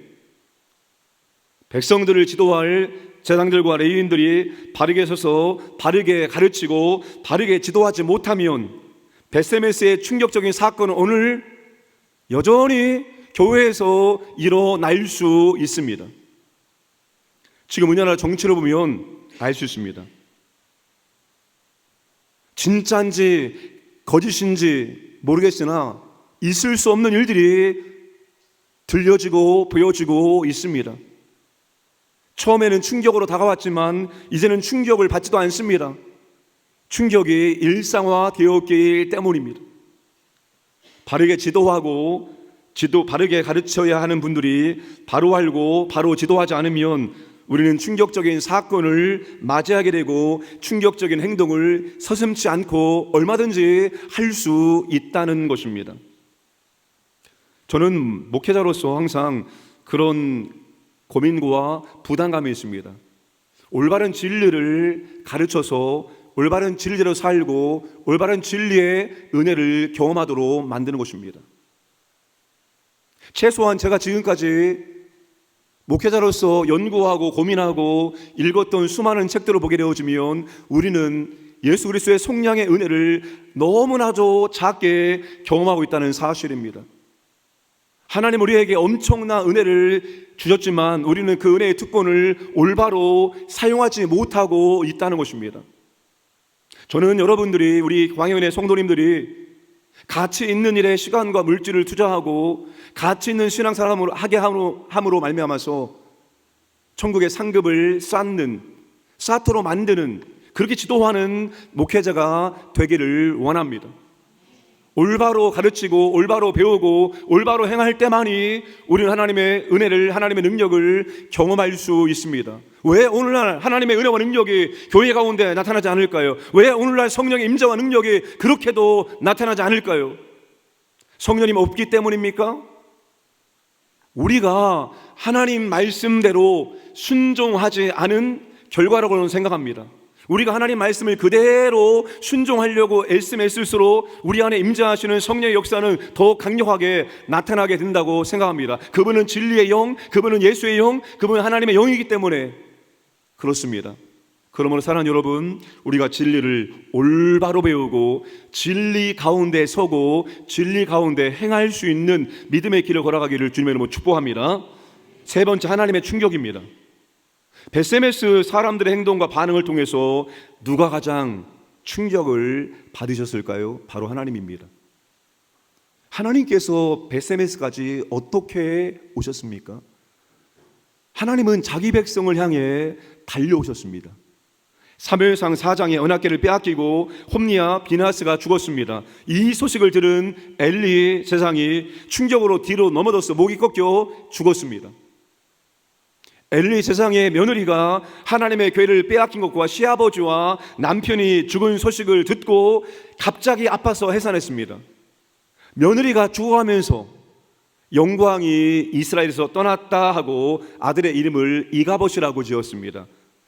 백성들을 지도할 제사장들과 레위인들이 바르게 서서 바르게 가르치고 바르게 지도하지 못하면 벳세메스의 충격적인 사건은 오늘 여전히 교회에서 일어날 수 있습니다. 지금 우리나라 정치를 보면 알 수 있습니다. 진짜인지 거짓인지 모르겠으나 있을 수 없는 일들이 들려지고 보여지고 있습니다. 처음에는 충격으로 다가왔지만 이제는 충격을 받지도 않습니다. 충격이 일상화되었기 때문입니다. 바르게 지도하고 바르게 가르쳐야 하는 분들이 바로 알고 바로 지도하지 않으면 우리는 충격적인 사건을 맞이하게 되고 충격적인 행동을 서슴지 않고 얼마든지 할 수 있다는 것입니다. 저는 목회자로서 항상 그런 고민과 부담감이 있습니다. 올바른 진리를 가르쳐서 올바른 진리대로 살고 올바른 진리의 은혜를 경험하도록 만드는 것입니다. 최소한 제가 지금까지 목회자로서 연구하고 고민하고 읽었던 수많은 책들을 보게 되어지면 우리는 예수 그리스도의 속량의 은혜를 너무나도 작게 경험하고 있다는 사실입니다. 하나님 우리에게 엄청난 은혜를 주셨지만 우리는 그 은혜의 특권을 올바로 사용하지 못하고 있다는 것입니다. 저는 여러분들이, 우리 광야은혜 성도님들이 가치 있는 일에 시간과 물질을 투자하고 가치 있는 신앙생활을 하게 함으로 말미암아서 천국의 상급을 쌓도록 만드는, 그렇게 지도하는 목회자가 되기를 원합니다. 올바로 가르치고 올바로 배우고 올바로 행할 때만이 우리는 하나님의 은혜를, 하나님의 능력을 경험할 수 있습니다. 왜 오늘날 하나님의 은혜와 능력이 교회 가운데 나타나지 않을까요? 왜 오늘날 성령의 임재와 능력이 그렇게도 나타나지 않을까요? 성령님 없기 때문입니까? 우리가 하나님 말씀대로 순종하지 않은 결과라고 저는 생각합니다. 우리가 하나님 말씀을 그대로 순종하려고 애쓰면 애쓸수록 우리 안에 임재하시는 성령의 역사는 더 강력하게 나타나게 된다고 생각합니다. 그분은 진리의 영, 그분은 예수의 영, 그분은 하나님의 영이기 때문에 그렇습니다. 그러므로 사랑하는 여러분, 우리가 진리를 올바로 배우고 진리 가운데 서고 진리 가운데 행할 수 있는 믿음의 길을 걸어가기를 주님의 이름으로 축복합니다. 세 번째, 하나님의 충격입니다. 벳세메스 사람들의 행동과 반응을 통해서 누가 가장 충격을 받으셨을까요? 바로 하나님입니다. 하나님께서 벳세메스까지 어떻게 오셨습니까? 하나님은 자기 백성을 향해 달려오셨습니다. 사무엘상 4장에 언약궤를 빼앗기고 홈리와 비나스가 죽었습니다. 이 소식을 들은 엘리 제사장이 충격으로 뒤로 넘어져서 목이 꺾여 죽었습니다. 엘리 제사장의 며느리가 하나님의 궤를 빼앗긴 것과 시아버지와 남편이 죽은 소식을 듣고 갑자기 아파서 해산했습니다. 며느리가 죽어가면서 영광이 이스라엘에서 떠났다 하고 아들의 이름을 이가봇이라고 지었습니다.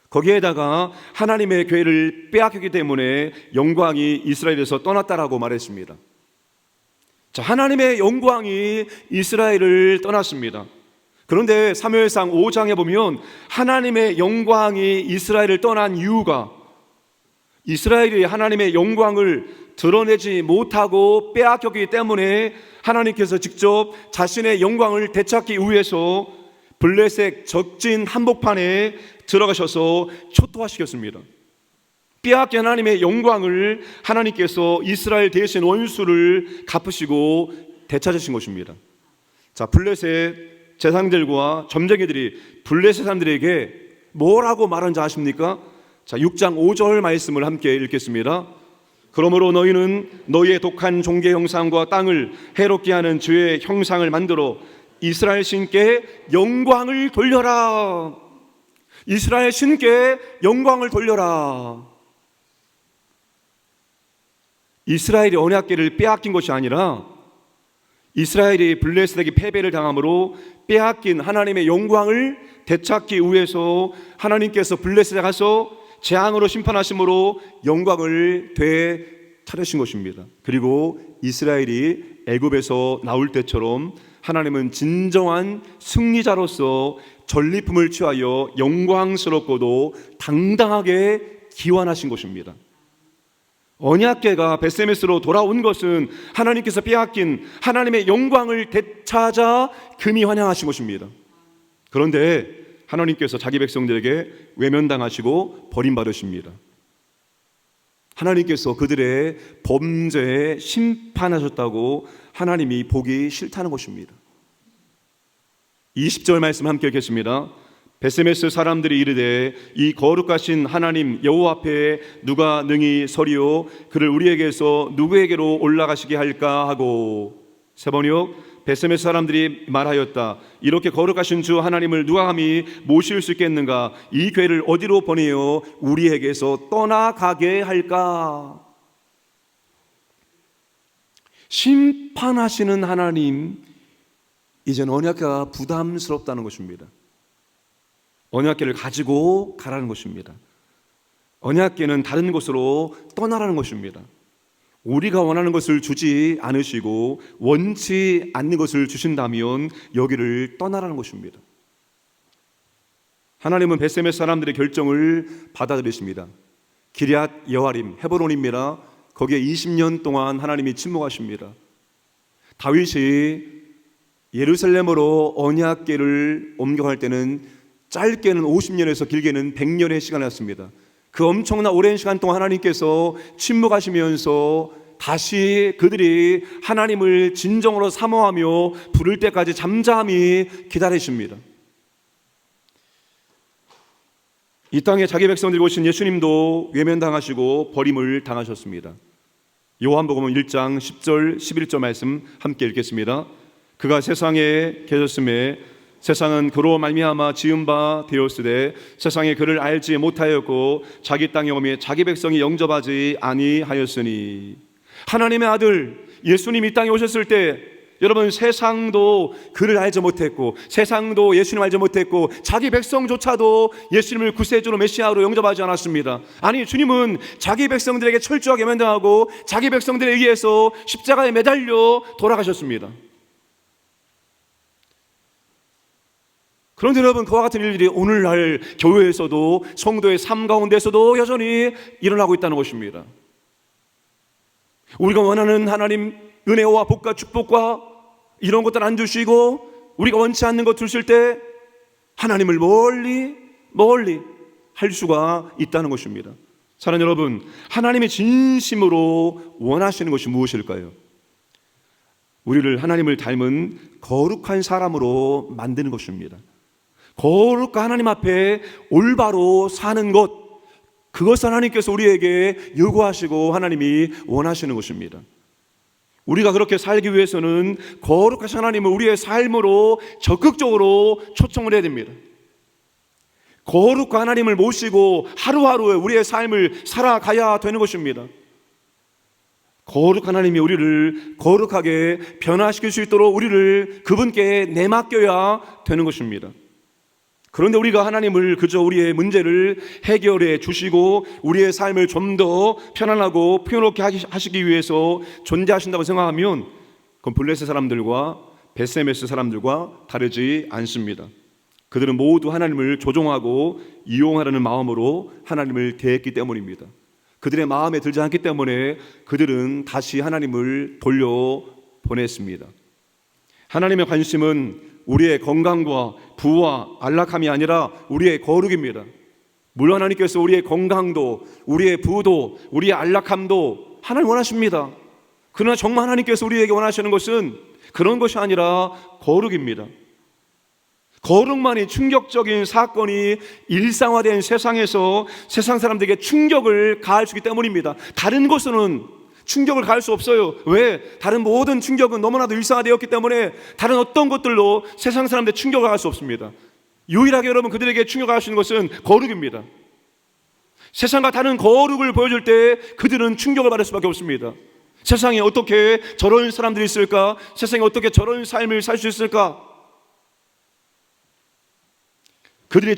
거기에다가 하나님의 궤를 빼앗겼기 때문에 영광이 이스라엘에서 떠났다라고 말했습니다. 자, 하나님의 영광이 이스라엘을 떠났습니다. 그런데 사무엘상 5장에 보면 하나님의 영광이 이스라엘을 떠난 이유가, 이스라엘이 하나님의 영광을 드러내지 못하고 빼앗겼기 때문에 하나님께서 직접 자신의 영광을 되찾기 위해서 블레셋 적진 한복판에 들어가셔서 초토화시켰습니다. 빼앗긴 하나님의 영광을 하나님께서 이스라엘 대신 원수를 갚으시고 되찾으신 것입니다. 자, 블레셋 제사장들과 점쟁이들이 블레셋 사람들에게 뭐라고 말한지 아십니까? 자, 6장 5절 말씀을 함께 읽겠습니다. 그러므로 너희는 너희의 독한 종교 형상과 땅을 해롭게 하는 죄의 형상을 만들어 이스라엘 신께 영광을 돌려라. 이스라엘 신께 영광을 돌려라. 이스라엘이 언약궤를 빼앗긴 것이 아니라 이스라엘이 블레셋에게 패배를 당함으로 빼앗긴 하나님의 영광을 되찾기 위해서 하나님께서 블레셋에 가서 재앙으로 심판하심으로 영광을 되찾으신 것입니다. 그리고 이스라엘이 애굽에서 나올 때처럼 하나님은 진정한 승리자로서 전리품을 취하여 영광스럽고도 당당하게 기환하신 것입니다. 언약궤가 벳세메스로 돌아온 것은 하나님께서 빼앗긴 하나님의 영광을 되찾아 금이 환영하신 것입니다. 그런데 하나님께서 자기 백성들에게 외면당하시고 버림받으십니다. 하나님께서 그들의 범죄에 심판하셨다고 하나님이 보기 싫다는 것입니다. 20절 말씀 함께 읽겠습니다. 벳세메스 사람들이 이르되 이 거룩하신 하나님 여호와 앞에 누가 능히 서리요 그를 우리에게서 누구에게로 올라가시게 할까 하고, 세번역 베세메스 사람들이 말하였다. 이렇게 거룩하신 주 하나님을 누가 감히 모실 수 있겠는가? 이 교회를 어디로 보내어 우리에게서 떠나가게 할까? 심판하시는 하나님, 이제는 언약궤가 부담스럽다는 것입니다. 언약궤를 가지고 가라는 것입니다. 언약궤는 다른 곳으로 떠나라는 것입니다. 우리가 원하는 것을 주지 않으시고 원치 않는 것을 주신다면 여기를 떠나라는 것입니다. 하나님은 베세메스 사람들의 결정을 받아들이십니다. 기럇 여아림, 헤브론입니다. 거기에 20년 동안 하나님이 침묵하십니다. 다윗이 예루살렘으로 언약궤를 옮겨갈 때는 짧게는 50년에서 길게는 100년의 시간을 했습니다. 그 엄청난 오랜 시간 동안 하나님께서 침묵하시면서 다시 그들이 하나님을 진정으로 사모하며 부를 때까지 잠잠히 기다리십니다. 이 땅에 자기 백성들이 오신 예수님도 외면당하시고 버림을 당하셨습니다. 요한복음 1장 10절 11절 말씀 함께 읽겠습니다. 그가 세상에 계셨음에 세상은 그로 말미암아 지은 바 되었으되 세상에 그를 알지 못하였고 자기 땅에 오매 자기 백성이 영접하지 아니하였으니. 하나님의 아들 예수님이 이 땅에 오셨을 때 여러분, 세상도 그를 알지 못했고 세상도 예수님을 알지 못했고 자기 백성조차도 예수님을 구세주로 메시아로 영접하지 않았습니다. 아니, 주님은 자기 백성들에게 철저하게 면담하고 자기 백성들에 의해서 십자가에 매달려 돌아가셨습니다. 그런데 여러분, 그와 같은 일들이 오늘날 교회에서도 성도의 삶 가운데서도 여전히 일어나고 있다는 것입니다. 우리가 원하는 하나님 은혜와 복과 축복과 이런 것들 안 주시고 우리가 원치 않는 것 주실 때 하나님을 멀리 할 수가 있다는 것입니다. 사랑하는 여러분, 하나님이 진심으로 원하시는 것이 무엇일까요? 우리를 하나님을 닮은 거룩한 사람으로 만드는 것입니다. 거룩한 하나님 앞에 올바로 사는 것, 그것을 하나님께서 우리에게 요구하시고 하나님이 원하시는 것입니다. 우리가 그렇게 살기 위해서는 거룩하신 하나님을 우리의 삶으로 적극적으로 초청을 해야 됩니다. 거룩한 하나님을 모시고 하루하루 우리의 삶을 살아가야 되는 것입니다. 거룩한 하나님이 우리를 거룩하게 변화시킬 수 있도록 우리를 그분께 내맡겨야 되는 것입니다. 그런데 우리가 하나님을 그저 우리의 문제를 해결해 주시고 우리의 삶을 좀 더 편안하고 풍요롭게 하시기 위해서 존재하신다고 생각하면 그건 블레셋 사람들과 베세메스 사람들과 다르지 않습니다. 그들은 모두 하나님을 조종하고 이용하려는 마음으로 하나님을 대했기 때문입니다. 그들의 마음에 들지 않기 때문에 그들은 다시 하나님을 돌려보냈습니다. 하나님의 관심은 우리의 건강과 부와 안락함이 아니라 우리의 거룩입니다. 물론 하나님께서 우리의 건강도 우리의 부도 우리의 안락함도 하나님 원하십니다. 그러나 정말 하나님께서 우리에게 원하시는 것은 그런 것이 아니라 거룩입니다. 거룩만이 충격적인 사건이 일상화된 세상에서 세상 사람들에게 충격을 가할 수 있기 때문입니다. 다른 것은 충격을 가할 수 없어요. 왜? 다른 모든 충격은 너무나도 일상화되었기 때문에 다른 어떤 것들로 세상 사람들의 충격을 가할 수 없습니다. 유일하게 여러분 그들에게 충격을 갈 수 있는 것은 거룩입니다. 세상과 다른 거룩을 보여줄 때 그들은 충격을 받을 수밖에 없습니다. 세상에 어떻게 저런 사람들이 있을까? 세상에 어떻게 저런 삶을 살 수 있을까? 그들의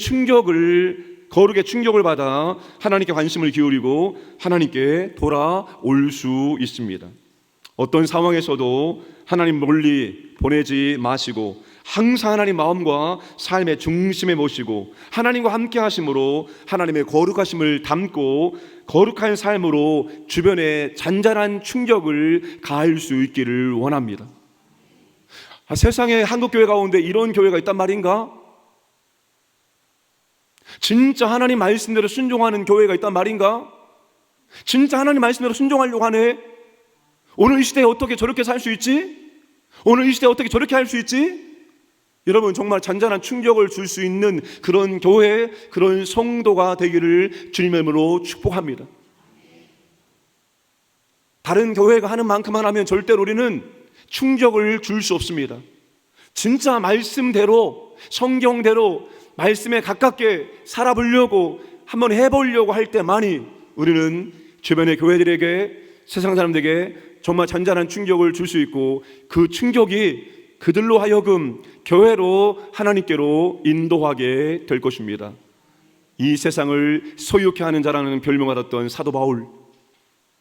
거룩의 충격을 받아 하나님께 관심을 기울이고 하나님께 돌아올 수 있습니다. 어떤 상황에서도 하나님 멀리 보내지 마시고 항상 하나님 마음과 삶의 중심에 모시고 하나님과 함께 하심으로 하나님의 거룩하심을 담고 거룩한 삶으로 주변에 잔잔한 충격을 가할 수 있기를 원합니다. 세상에 한국교회 가운데 이런 교회가 있단 말인가? 진짜 하나님 말씀대로 순종하는 교회가 있단 말인가? 진짜 하나님 말씀대로 순종하려고 하네? 오늘 이 시대에 어떻게 저렇게 살 수 있지? 오늘 이 시대에 어떻게 저렇게 할 수 있지? 여러분, 정말 잔잔한 충격을 줄 수 있는 그런 교회, 그런 성도가 되기를 주님의 이름으로 축복합니다. 다른 교회가 하는 만큼만 하면 절대로 우리는 충격을 줄 수 없습니다. 진짜 말씀대로, 성경대로 말씀에 가깝게 살아보려고 한번 해보려고 할 때만이 우리는 주변의 교회들에게, 세상 사람들에게 정말 잔잔한 충격을 줄 수 있고, 그 충격이 그들로 하여금 교회로, 하나님께로 인도하게 될 것입니다. 이 세상을 소유케 하는 자라는 별명을 받았던 사도 바울,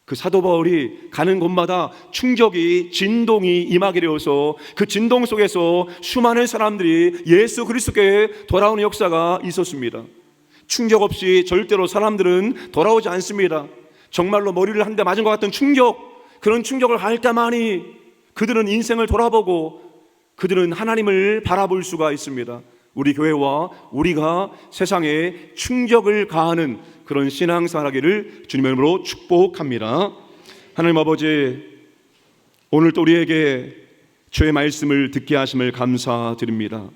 그 사도 바울이 가는 곳마다 충격이, 진동이 임하게 되어서 그 진동 속에서 수많은 사람들이 예수 그리스도께 돌아오는 역사가 있었습니다. 충격 없이 절대로 사람들은 돌아오지 않습니다. 정말로 머리를 한 대 맞은 것 같은 충격, 그런 충격을 할 때만이 그들은 인생을 돌아보고 그들은 하나님을 바라볼 수가 있습니다. 우리 교회와 우리가 세상에 충격을 가하는 그런 신앙생활 하기를 주님의 이름으로 축복합니다. 하나님 아버지, 오늘 또 우리에게 주의 말씀을 듣게 하심을 감사드립니다.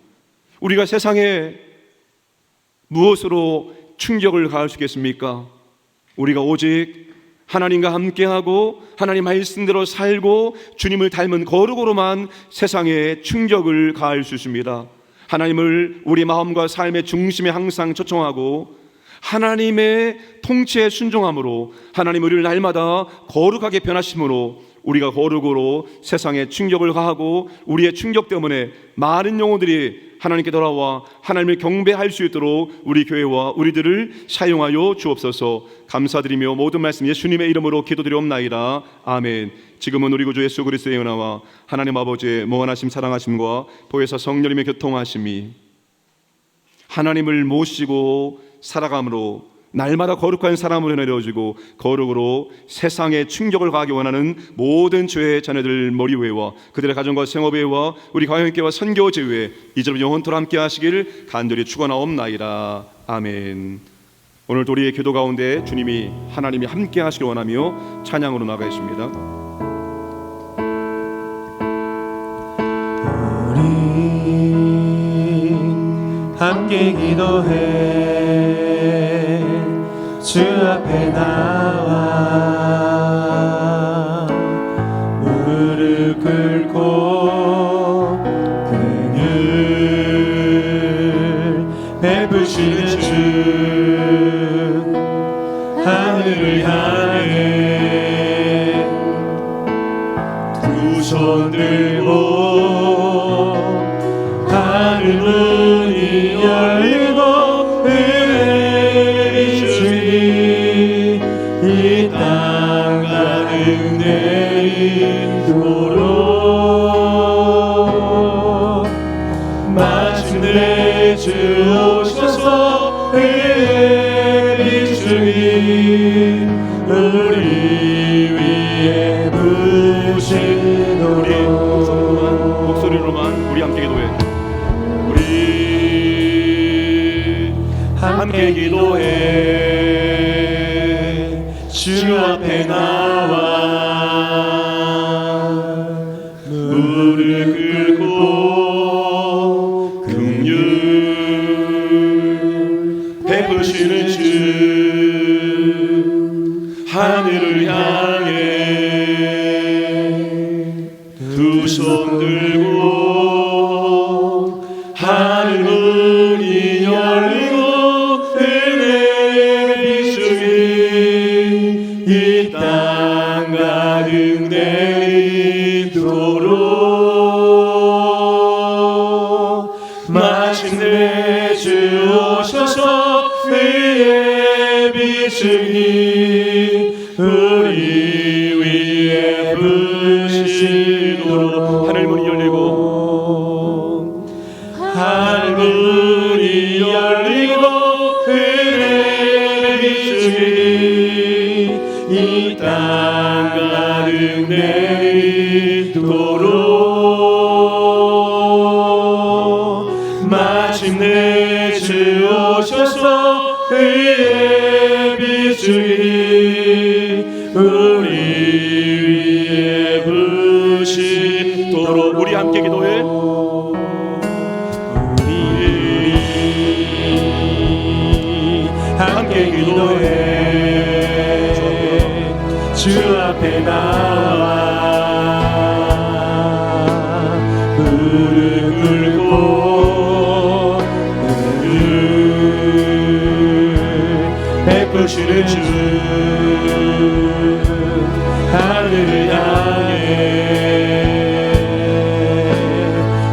우리가 세상에 무엇으로 충격을 가할 수 있겠습니까? 우리가 오직 하나님과 함께하고 하나님 말씀대로 살고 주님을 닮은 거룩으로만 세상에 충격을 가할 수 있습니다. 하나님을 우리 마음과 삶의 중심에 항상 초청하고 하나님의 통치에 순종함으로 하나님 우리를 날마다 거룩하게 변하심으로 우리가 거룩으로 세상에 충격을 가하고 우리의 충격 때문에 많은 영혼들이 하나님께 돌아와 하나님을 경배할 수 있도록 우리 교회와 우리들을 사용하여 주옵소서. 감사드리며 모든 말씀 예수님의 이름으로 기도드리옵나이다. 아멘. 지금은 우리 구주 예수 그리스도의 은혜와 하나님 아버지의 무한하심 사랑하심과 보혜사 성령님의 교통하심이 하나님을 모시고 살아감으로 날마다 거룩한 사람으로 내려지고 거룩으로 세상에 충격을 가하기 원하는 모든 죄의 자녀들 머리 위에와 그들의 가정과 생업 위에와 우리 가정교회와 선교제 위에 이제로 영원토록 함께 하시길 간절히 축원하옵나이다. 아멘. 오늘도 우리의 기도 가운데 주님이 하나님이 함께 하시길 원하며 찬양으로 나가겠습니다.
우리 함께 기도해 주 앞에 나와 무릎 꿇고 긍휼 베푸시는 주 하늘을 향해 두 손 들고 하늘 문이 열리고 이 땅 가득 내리도록 마침내 주 오셔서 은혜의 빛이 우리 위에 부시도록.
목소리로만 우리 함께 기도해. 우리 함께 기도해. 주 앞에 나와 무릎 꿇고 긍휼 베푸시는 주 하늘을 향해 두 손 들고 하늘 문이 열리고 은혜의 빛이 이 땅 가득 내리도록 마침내 주 오셔서 의의 빛이 우리 위에 부시도록. 하늘 문이 열리고 하늘 문이 열리고 은혜의 빛이 이 땅 가득 내리도록 마침내 주 오셔서 의의 빛이 우리 위에 부시도록. 우리 함께 기도해. 우리 함께 기도해. 주 앞에 나와
주 하늘을 향해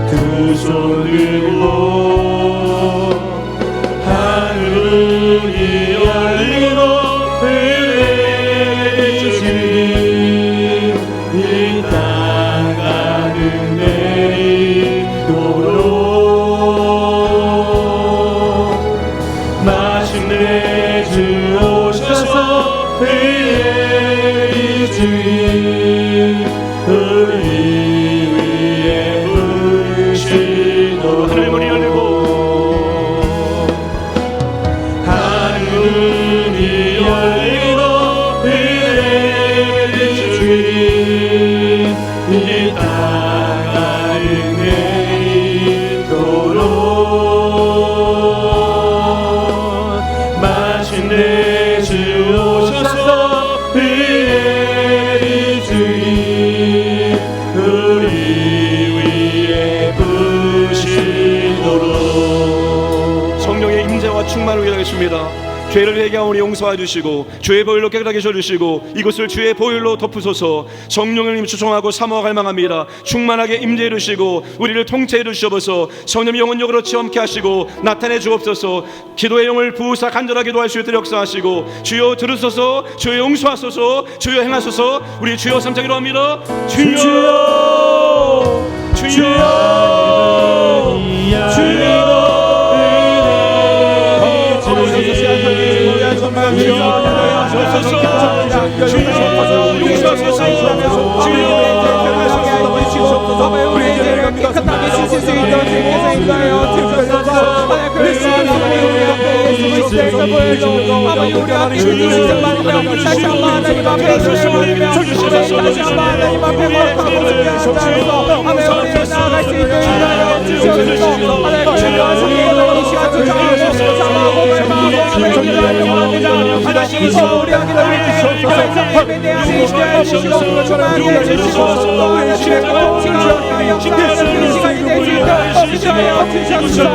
두 손 들고 하늘이 열리고 은혜 주님 이 땅 가는 내리도록 마침내 주 오셔서 은혜의 주님 우리 위에 부으시도록 하늘 문이 열리고 하늘이 열리고 은혜의 주님 이 땅 가는 내리도록 마침내 주 오셔서 은혜의 주님 우리 위에 부으시도록
성령의 임재와 충만을 기도하겠습니다. 죄를 회개하오니 용서해 주시고 주의 보혈로 깨끗하게 해주시고 이곳을 주의 보혈로 덮으소서. 성령님 추종하고 사모하 갈망합니다. 충만하게 임재해 주시고 우리를 통치해 주시옵소서. 성령 영혼력으로 체험케 하시고 나타내 주옵소서. 기도의 영을 부으사 간절하게 기도할 수 있도록 역사하시고 주여 들으소서. 주여 용서하소서. 주여 행하소서. 우리 주여 삼창 기도합니다. 주여 주여 주여
우리의 죄를 깨끗하게 씻을 수 있도록 주님께서 인도하여 주옵소서. 그리스도 아버지 우리 앞에 예수 그리스도에서 보여줘 아버지 우리 앞에 주님을 말이며 다시 한번 하나님 앞에 예수를 올리며 다시 한번 하나님 앞에 거룩하고 주께 앉아서 아버지 우리 나아갈 수 있도록 인도하여 주옵소서. 하나님 주여 성령으로 이 시간 주장하고 참하고 발마하고 아버지 기도하려고 합니다. 하나님 우리 아기를 주옵소서. 예배에 대한 인식하여 주시고 충만하게 해주시고 우리 주의 공칭을 하여 역사하는 이 시간이 될 수 있도록 주시하여 주시옵소서.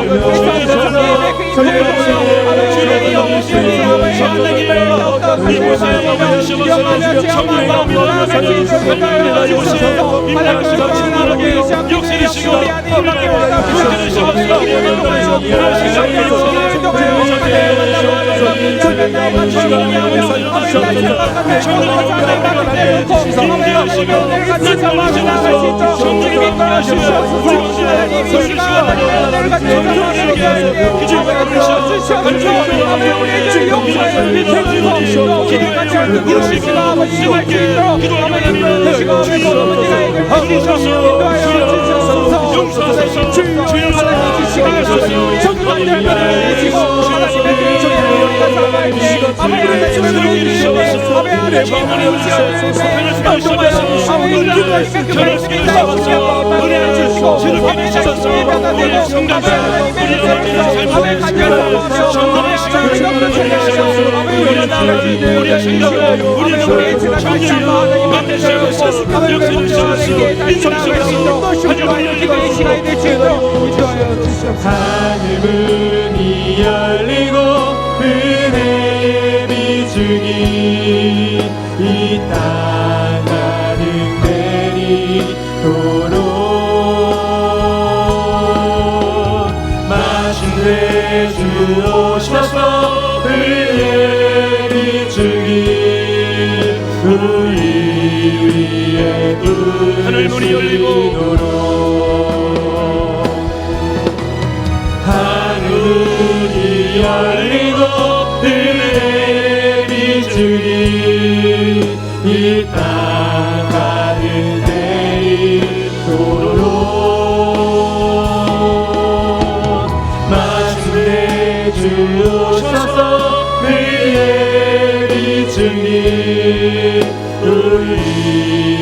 하늘문이 열리고 은혜의 비추기 이 땅 가득 내리도록 마침내 주 오셔서 은혜의 비추기 우리 위에
하늘문이 열리고
하늘이 열리고 은혜의 비추기 이 땅 가득 내리도록 마침내 주 오셔서 은혜의 비추기 우리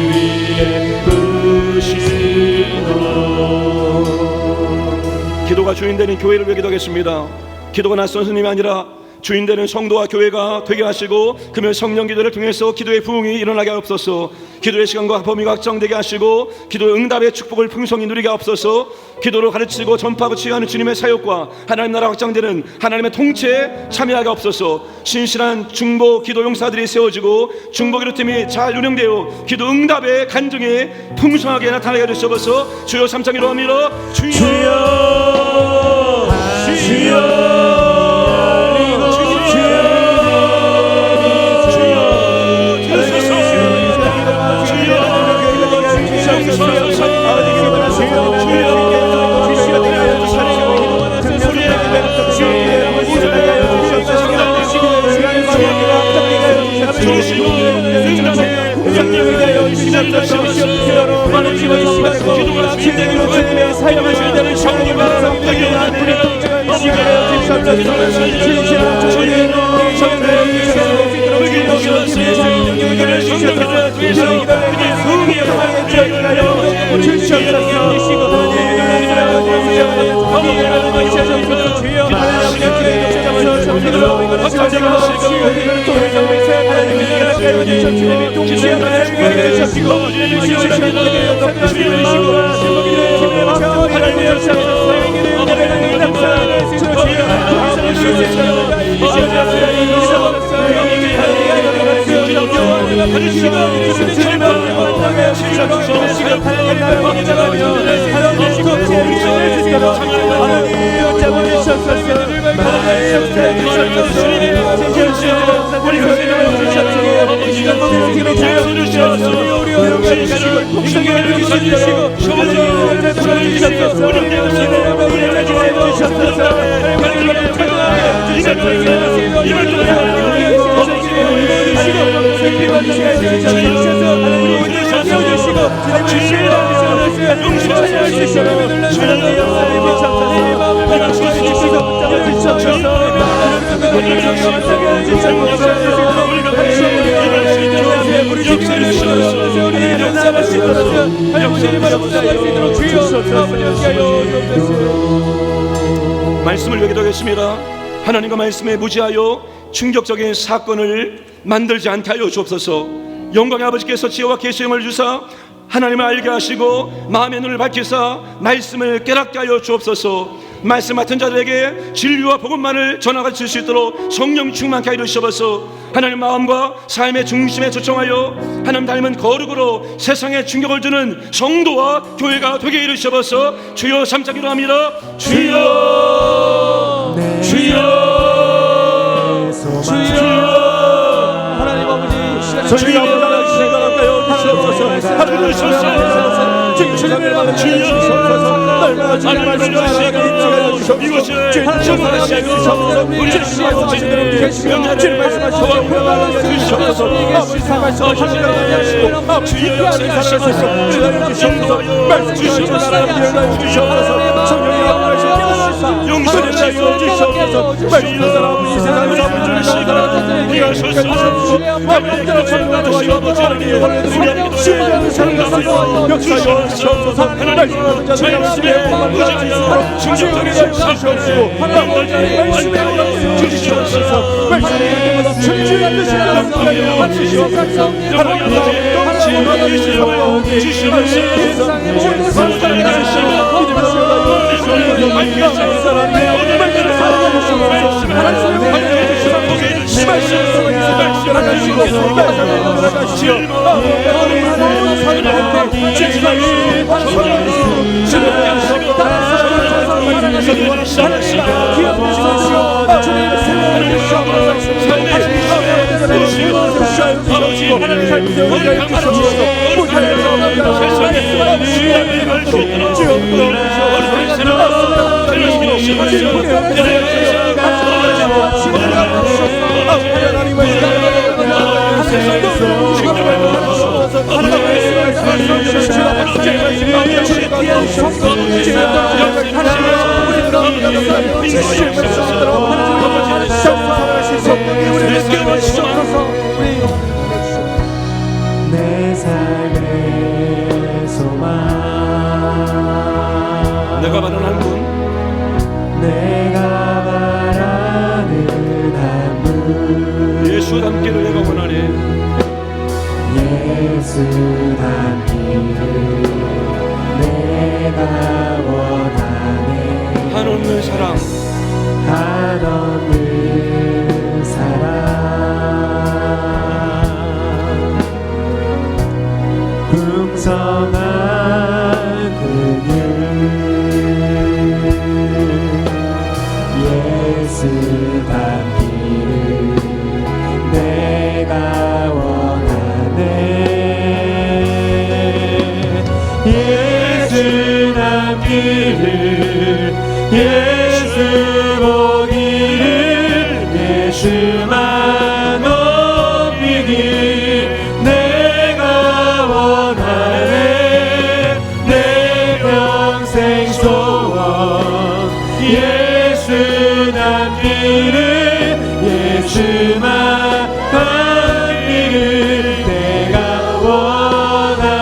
위에 부으시도록.
기도가 주인되는 교회를 위해 기도하겠습니다. 기도가 낯선 스님이 아니라 주인 되는 성도와 교회가 되게 하시고 금요 성령 기도를 통해서 기도의 부흥이 일어나게 하옵소서. 기도의 시간과 범위가 확정되게 하시고 기도의 응답의 축복을 풍성히 누리게 하옵소서. 기도를 가르치고 전파하고 치유하는 주님의 사역과 하나님 나라 확장되는 하나님의 통치에 참여하게 하옵소서. 신실한 중보 기도 용사들이 세워지고 중보 기도팀이 잘 운영되어 기도 응답의 간증이 풍성하게 나타나게 하옵소서. 주여 3장 기도합니다. 주여 말씀을 여기도겠습니다. 하나님과 말씀에 무지하여 충격적인 사건을 만들지 않게 하여 주옵소서. 영광의 아버지께서 지혜와 계시형을 주사 하나님을 알게 하시고 마음의 눈을 밝히사 말씀을 깨닫게 하여 주옵소서. 말씀 맡은 자들에게 진리와 복음만을 전하가 줄 수 있도록 성령 충만케 하여 주옵소서. 하나님 마음과 삶의 중심에 초청하여 하나님 닮은 거룩으로 세상에 충격을 주는 성도와 교회가 되게 이루시옵소서. 주여 3장 기도합니다. 주여 주여 주여
하나님 아버지
저희가 올라가기 생각할까요? 주시옵소서. 하나님 주시옵소서. 주님의 마음을 주시옵소서. 날마다 주님의 말씀을 살아가게 주시옵소서. 이곳을 전하시고 우리 주님의 아버지들을 계시며 주님 말씀하시고 주시옵소서. 아버지 살아가시고 하나님 하시고 아버지 기도하는 살아가시고 우리를 주시옵소서. 말씀 주시옵소서. 나라를 주시옵소서. 성령의 아버지 용서를 주시옵소서. 말씀을 살아가고 세상을 주시옵소서. 우리가 주시옵소서. 마음대로 전도하고 하나님 신뢰하는 살아가시고 역사하시옵소서. 말씀을 저희 열심히 해보면 주님을 주시옵시고 아버지 말씀에 주시옵소서. 말씀을 때마다 주님을 주시옵소서. 하나님
내 삶의 소망
내가 바라는 한 분
내가 바라는 한
예수 닮기를 내가 원하네.
예수 닮기를 내가 원하네.
한없는 사랑,
한없는 사랑, 풍성한 근육, 예수 닮기를 내가 원하네. 예수 닮기를, 예수 보기를, 예수만 높이길 내가 원하네. 내 평생 소원 예수 닮기를, 예수만 닮기를 내가 원하네.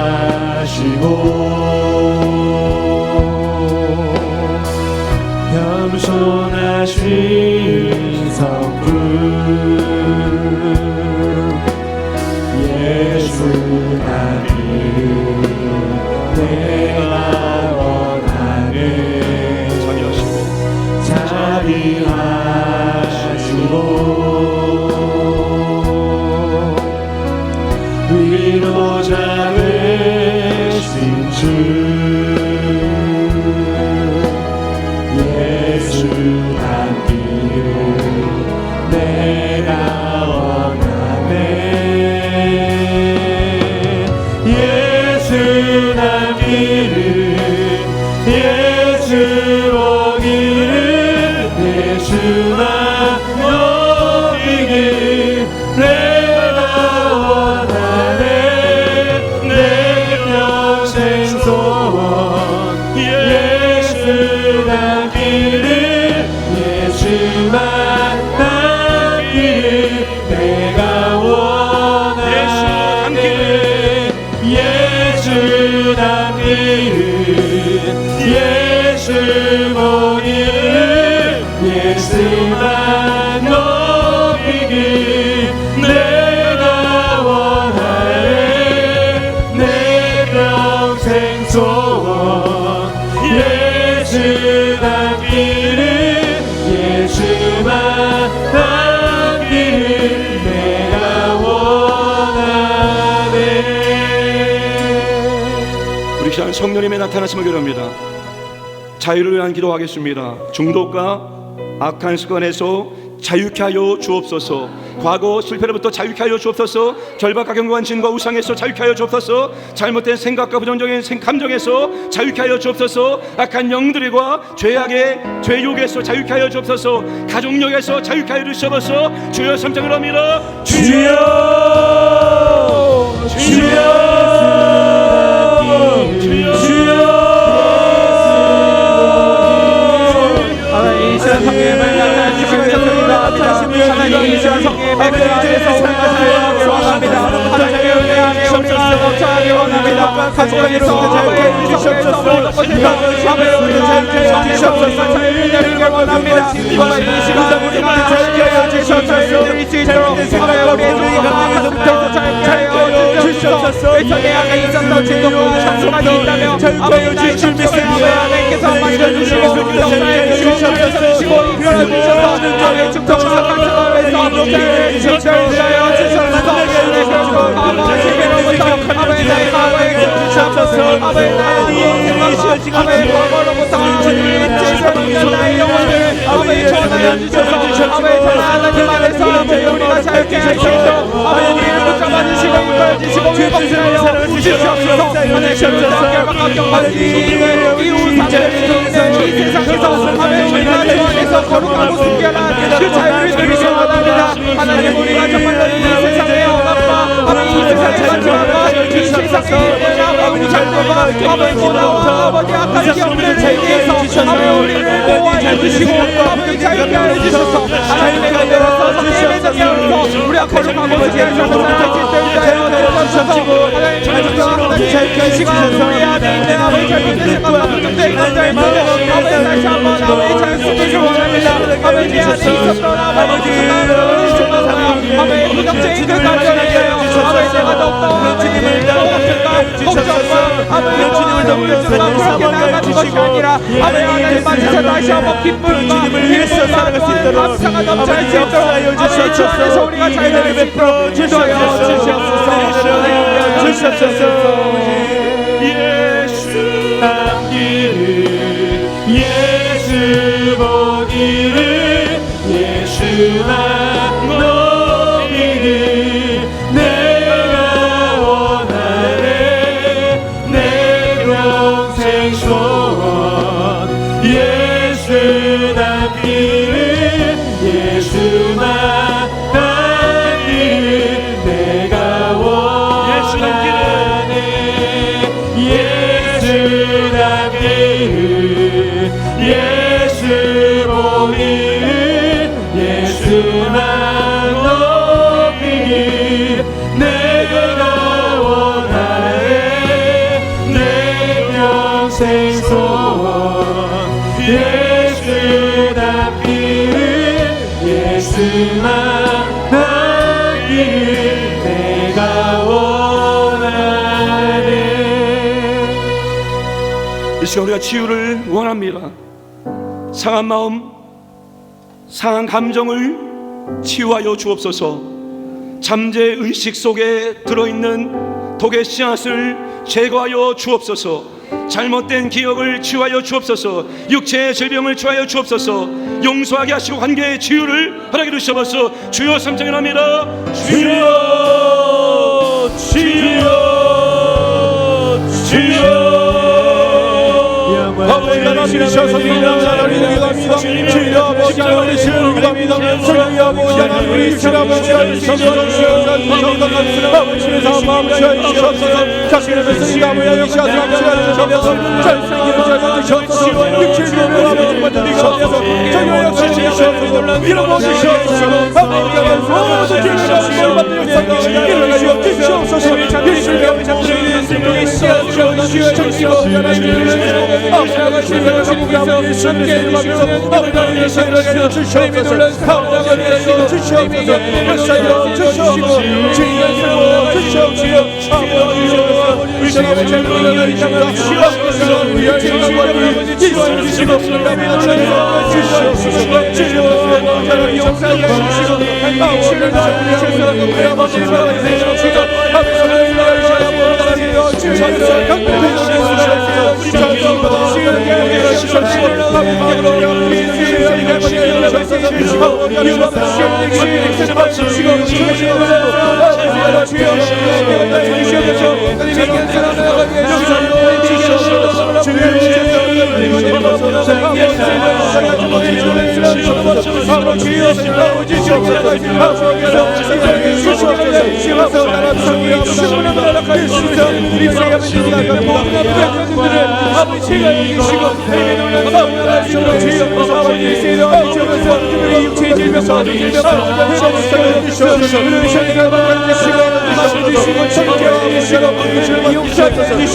온유하시고 겸손하신 성품, 예수 닮기를 내가 원하네. 자비하시고 위로자 되신 주, 예수 닮기를 내가 원하네. 예수 닮기를, 예수 보기를, 예수만 높이길 내가 원하네. 내 평생 소원 예수 닮기를, 예수만 닮기를 내가 원하네. 예수 닮기를, 예수 보기를, 예수만 높이길 내가 원하네. 내 평생 소원 예수 닮기를, 예수만 닮기를 내가 원하네.
우리 시간 성령님의 나타나심을 기도합니다. 자유를 위한 기도하겠습니다. 중독과 악한 습관에서 자유케 하여 주옵소서. 과거 실패로부터 자유케 하여 주옵소서. 결박과 경고한 진과 우상에서 자유케 하여 주옵소서. 잘못된 생각과 부정적인 감정에서 자유케 하여 주옵소서. 악한 영들과 죄악의 죄욕에서 자유케 하여 주옵소서. 가족력에서 자유케 하여 주옵소서. 주여 삼장을 합니다.
주여, 주여, 주여. 이 시간 성령님을 나타나시고 하나님, 이 시간 성령님의 그 안에서 우리가 자유하게 원합니다. 하나님의 은혜하게 우리가 넘쳐나게 원합니다. 가족에서 자유케 해주시옵소서. 아멘. 우리가 자유케 해주시옵소서. 자유를 내리게 원합니다. 이 시간 우리가 자유케 해주시옵소서. 우리 주의로 아멘. 우리의 가족부터 자유케 해주시옵소서. 세상에 안에 있어서 진동과 찬송하게 있다며 아멘. 나의 주님께서 하나님께서 만져주시고 역사해 주시옵소서. 일어나 주셔서 아멘. 중통과 간섭하면서 자유를 주셔서 아멘. 세계로부터 아멘. 나의 마음을 주시옵소서. 아멘. 아멘. 과거로부터 죄송한 나의 영혼을 아멘. 전하여 주셔서 아멘. 하나님 안에서 우리가 자유케 하시옵소서. 아멘. 우리를 붙잡아 주시고 이끌어 주시고 위복하여 주시옵소서. 하나님 결박과 경박을 주시고 이 우상을 이 세상에서 아멘. 우리가 주 안에서 거룩하고 순결한 그 자유를 누리기 원합니다. 하나님 우리가 정말 이 세상의 억압과 아멘. 이 세상의 만족과 이 세상의 아버지 잘못과 아버지 고나와 아버지 악한 기업들 제기해서 아멘. 우리를 보호하여 주시고 아버지 자유케 하여 주셔서 하나님의 가정에서 성령의 자녀로서 우리가 거룩하고 순결한 삶을 살 수 있도록 주셔서 하나님 시간 우리 안에 있는 아버지 잘못된 생각과 부족된 감정에서 아버지 다시 한번 아버지 잘 숨기시 원합니다. 아버지 안에 있었던 아버지 아버지 부정적인 그 감정이에요. 아버지 내가 더욱더 걱정과 아버지 우울증과 그렇게 나아가는 것이 아니라 아버지 하나님 앞에서 다시 한번 기쁨과 행복과 감사가 넘쳐날 수 있도록 아버지 주 안에서 우리가 잘 될 수 있도록 주셔서 주시옵소서.
예수 남기를 예수 보기를 예수만 높이길 내가 원하네 내 평생 소원 예수 남기를 예수만 남기를 내가 원하네 예수 남기를 예수 보기를 예수만 높이길 내가 원하네 내 평생 소원 예수 남기를 예수만 남기를 내가 원하네.
이 시간 우리가 치유를 원합니다. 상한 마음, 상한 감정을 치유하여 주옵소서. 잠재 의식 속에 들어있는 독의 씨앗을 제거하여 주옵소서. 잘못된 기억을 치유하여 주옵소서. 육체의 질병을 치유하여 주옵소서. 용서하게 하시고 관계의 치유를 허락해 주시옵소서. 주여 삼창합니다.
주여 주여 주여
아버지 하나님 주셔서 하나님 기도합니다. 주여 아버지 하나님 기도합니다. 주여 아버지 하나님 주셔서 아버지에서 마음주셔서 자신의 백성이 아버지 주셔서 잘생기는 자가 주셔서 육체를 아버지 만드셔서 전혀 역시 주셔서 이런 모든 주셔서 아버지가 모든 죄를 받는 역사가 이루어지시옵소서. 예수의 아버지 씨앗 주시옵소서. 정치고 하나님 아버지가 주님의 주님께서 함께 해주시옵소서. 아버지가 주시옵소서. 주님이 놀란 사랑을 주시옵소서. 역사여 주시옵소서. 주님의 세워 주시옵소서. 아버지 주님의 잘못을 인정하여 주시옵소서. 우리의 죄악과 예수를 주시옵소서. 주시옵소서. 주여 역사여 주시옵소서. 아버지를 주셔서 우리 아버지를 살아주시옵소서. 아버지를 주셔서 강력히 아버지가 이기시고 아버지 육체의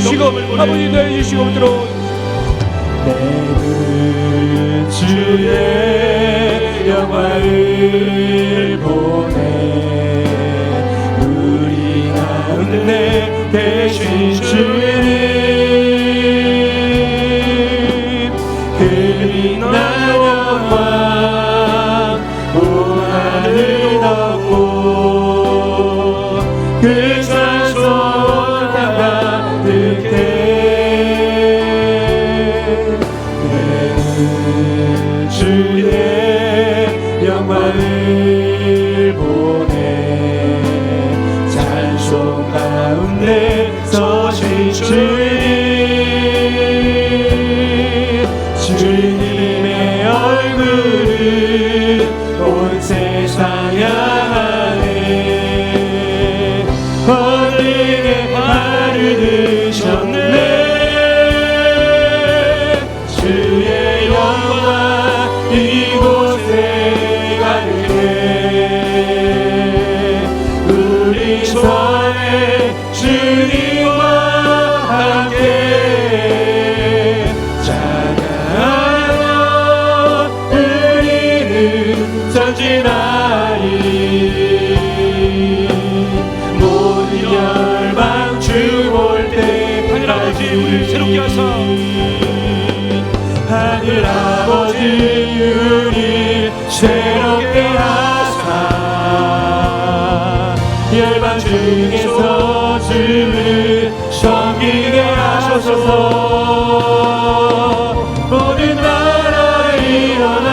질병과 아버지 내주시고 들어
주의 영광을 보내 우리 가운데 계신 주님 그 빛난 영광 온 하늘 덮고 그 찬송 가득해 주의 영광을 보내 찬송 가운데 서신 주님의 얼굴을 온 세상 향하네 어디에 발을 드셨나 전진하리 모든 열방 주 볼 때
하늘 아버지 우리를 새롭게 하사
하늘 아버지 우리 새롭게 하사 열방 중에서 주를 섬기게 하소서 모든 나라 일어나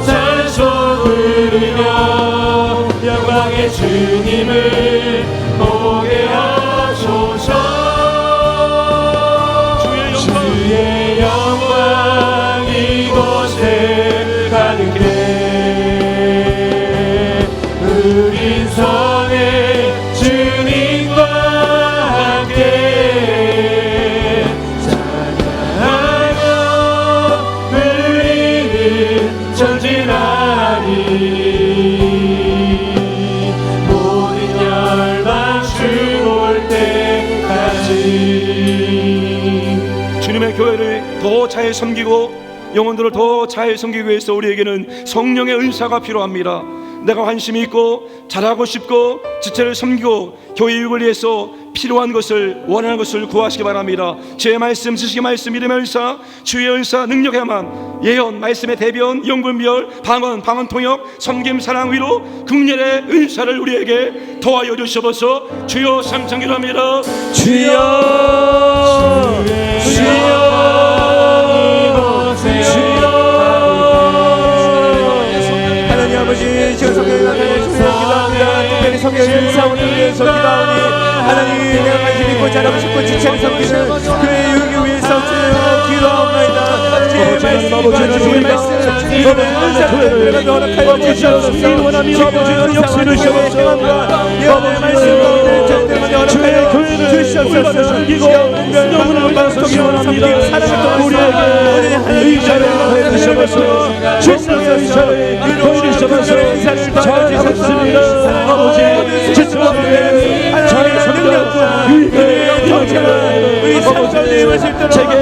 찬송 부르며 영광의 주님을 보게 하소서 주의 영광 이곳에 가득해 우린 성의 주님과 함께 찬양하며 우리는 전진하리 모든 열방 주 볼 때까지
주님의 교회를 더 잘 섬기고 영혼들을 더 잘 섬기기 위해서 우리에게는 성령의 은사가 필요합니다. 내가 관심이 있고 잘하고 싶고 지체를 섬기고 교회 유익을 위해서 필요한 것을 원하는 것을 구하시기 바랍니다. 제 말씀, 지식의 말씀, 믿음의 은사, 주의 은사, 능력에만 예언, 말씀의 대변, 영분별, 방언 통역, 섬김, 사랑, 위로, 긍휼의 은사를 우리에게 도와여 주셔서 주여 삼창기도합니다. 주여
하나님 아버지 지금 성경에 나타내 주시옵소서. 특별히 성경의 은사원을 위해서 기도하오니 하나님 내가 관심 있고 잘하고 싶고 지체를 섬기는 그의 유익을 위해서 기도하옵나이다. 주의 말씀 주의 말씀 주의 은사를 허락하여 주시옵소서. 아버지의 역사를 주시옵소서. 여호와의 말씀을 주의 교회를 주시옵소서. 영혼을 방송하며 섬기는 사랑을 통하여 의자를 주시옵소서. 주시옵소서. 보여주셔서 잘하셨습니다. 아버지 지체하게 저의 능력과 유익을 경제를 우리 삶을 내마실 때로 제게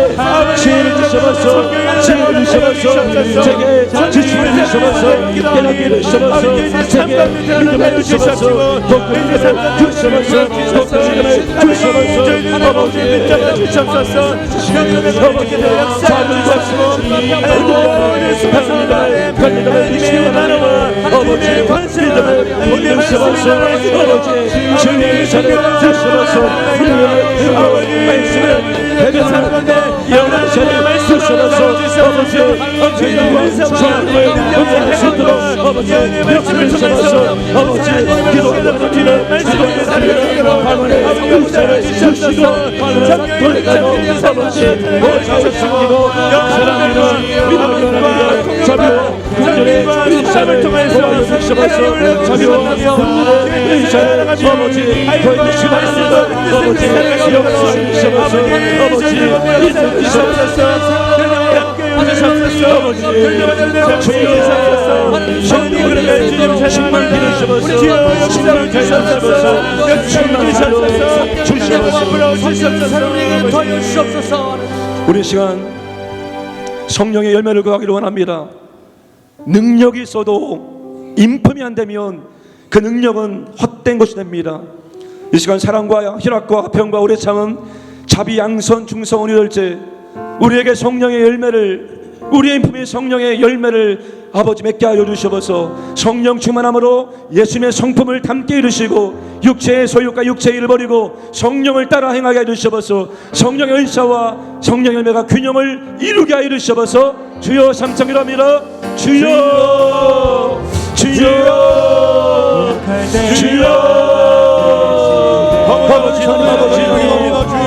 지혜를 주셔서 제게 지혜를 주셔서 깨닫게 주셔서 제게 믿음을 주셔서 복음을 주셔서 아버지 믿음을 주셔서 영혼의 아버지의 역사를 주셔서 하나님의 수고합니다. 권리를 주시고 나라와 아버지의 관심을 주셔서 아버지 주님의 전을 주셔서 아버지 말씀을 배경하는 건데 영원한 전을 주셔서 아버지 주님의 전을 응할 수 있도록 아버지 말씀을 통해서 아버지 기도를 드리는 말씀을 살려주기로 방언의 역사를 주셔서 돌아가고 아버지 모자를 숨기고 사랑하는 믿음과 자비와 긍휼의 은사를 통해서 주셔서 자비와 긍휼의 은사를 아버지 보여주시고 말씀도 아버지 역사를 주셔서 아버지 믿음 주셔서 하셨옵소서. 아버지 주의 사랑하소서. 성령을 주님 정말 기도하소서. 주님을 주시옵소서. 주시옵소서. 우리 시간 성령의 열매를 구하기를 원합니다. 능력이 있어도 인품이 안 되면 그 능력은 헛된 것이 됩니다. 이 시간 사랑과 희락과 화평과 오래 참음 자비 양선 중성 온유절제 우리에게 성령의 열매를 우리의 인품의 성령의 열매를 아버지 맺게 하여 주셔서 성령 충만함으로 예수님의 성품을 담게 이루시고 육체의 소유과 육체의 일을 버리고 성령을 따라 행하게 하여 주셔서 성령의 은사와 성령의 열매가 균형을 이루게 하여 주셔서 주여 삼창기도합니다. 주여 주여 주여 아버지 하나님 아버지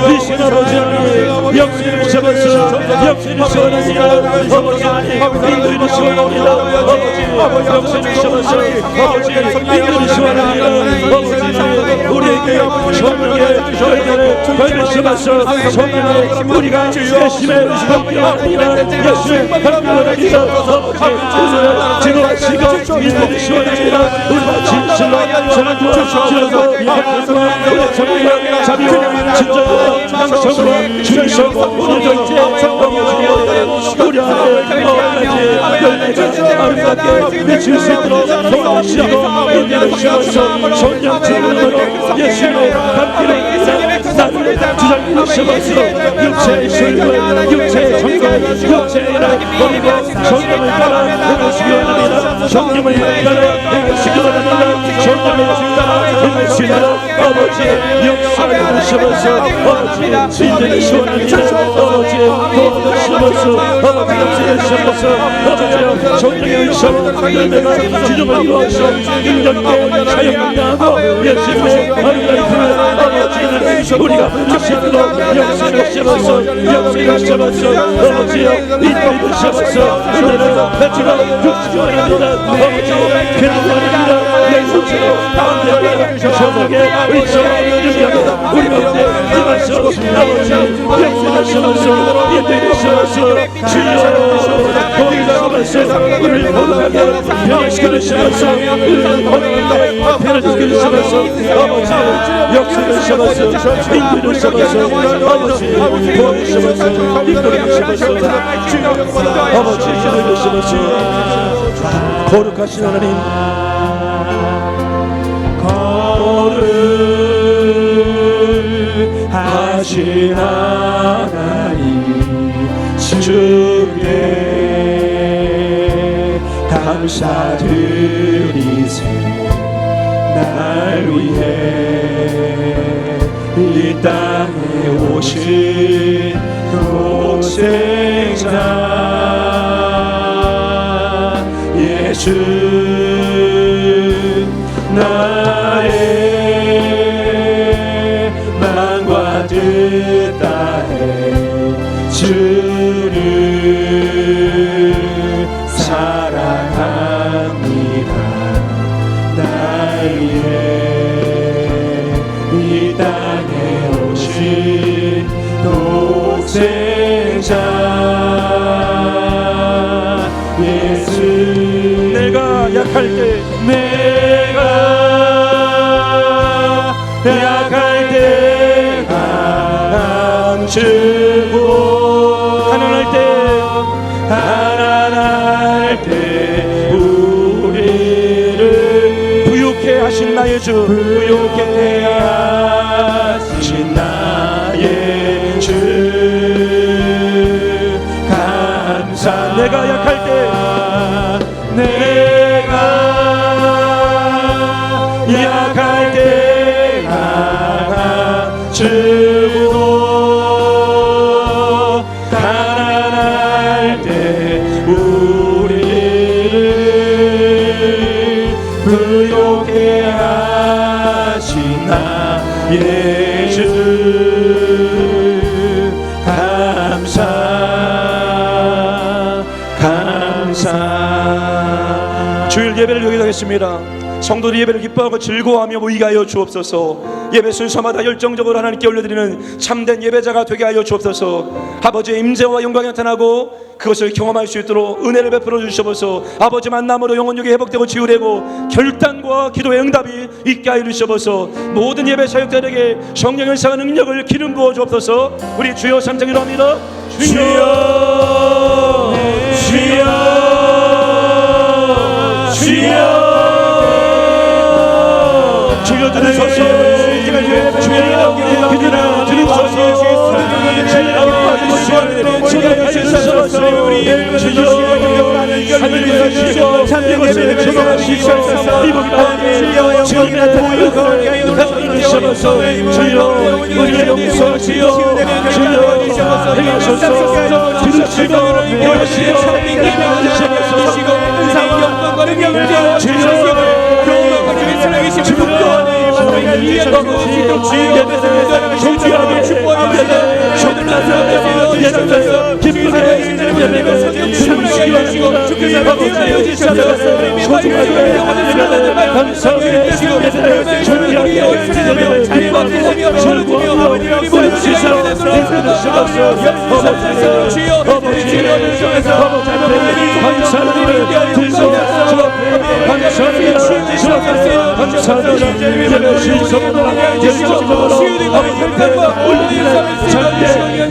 이 시간 아버지 역시를 주셔서 역시를 주셔서 아버지 인도를 주시옵니다. 아버지 역시를 주셔서 아버지 인도를 주시옵니다. 아버지 우리에게 성령의 열매를 주셔서 성령의 우리가 열심히 섬겨합니다. 열심히 섬겨합니다. 지금 인도를 주시옵니다. 우리가 진실로 저는 주셔서 성령 자비와 진정과 양성과 충성 오늘도 이제 우리 안에 열매가
아름답게 미칠 수 있도록 도와주시고 은혜를 주셔서 성령 주님으로 예수로 함께 나를 주장해 주셔서 육체의 실과 육체의 정과 육체의 날 버리고 성령을 따라 행하시기 원합니다. 성령을 따라 행하시기 원합니다. 성령을 따라 행하시도록 아버지의 역사를 주셔서 아버지의 진리를 시원합니다. 아버지의 도움을 주셔서 아버지의 역사를 주셔서 아버지의 성령의 은사로 열매가 주님을 이루어서 능력있게 사용하고 예수님의 아름다운 아버지는 우리가 부르시도록 역사를 주셔서 역사를 주셔서 아버지의 인도를 주셔서 은혜를 베풀어 주시기 원합니다. 아버지의 기도를 원합니다. 예수님으로 가운데 성령의 의처럼 능력으로 우리 가운데 임하셔 아버지 역사를 주셔서 인도를 주셔서 주여 도와주셔서 우리를 거룩하게 변화시켜 주셔서 우리를 거룩하게 변화시켜 주셔서 아버지 역사를 주셔서 인도를 주셔서 아버지 도와주셔서 인도를 주셔서 아버지 인도를 주셔서 거룩하신 하나님 거룩하신 하나님 주께 감사드리세 날 위해 이 땅에 오신 독생자 예수 나의 마음과 뜻 다해 주를 사랑합니다. 날 위해 이 땅에 오신 독생자 예수 내가 약할 때 약할 때 감추고 가난할 때 우리를 부유케 하신 나의 주 부유케 하신 나의 주 감사 내가 약할 때 약할 때 주고 가난할 때 우리를 부유케 하신 나의 주 감사 주일 예배를 여기하겠습니다. 성도들 예배를 기뻐하고 즐거워하며 모이게 하여 주옵소서. 예배 순서마다 열정적으로 하나님께 올려드리는 참된 예배자가 되게 하여 주옵소서. 아버지의 임재와 영광이 나타나고 그것을 경험할 수 있도록 은혜를 베풀어 주시옵소서. 아버지 만남으로 영혼력이 회복되고 치유되고 결단과 기도의 응답이 있게 하여 주시옵소서. 모든 예배 사역자들에게 성령의 은사와 능력을 기름 부어 주옵소서. 우리 주여 삼창기로 합니다. 주여 주여 주여 주여 들으소서. 주여 기도나 들으소서.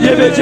예배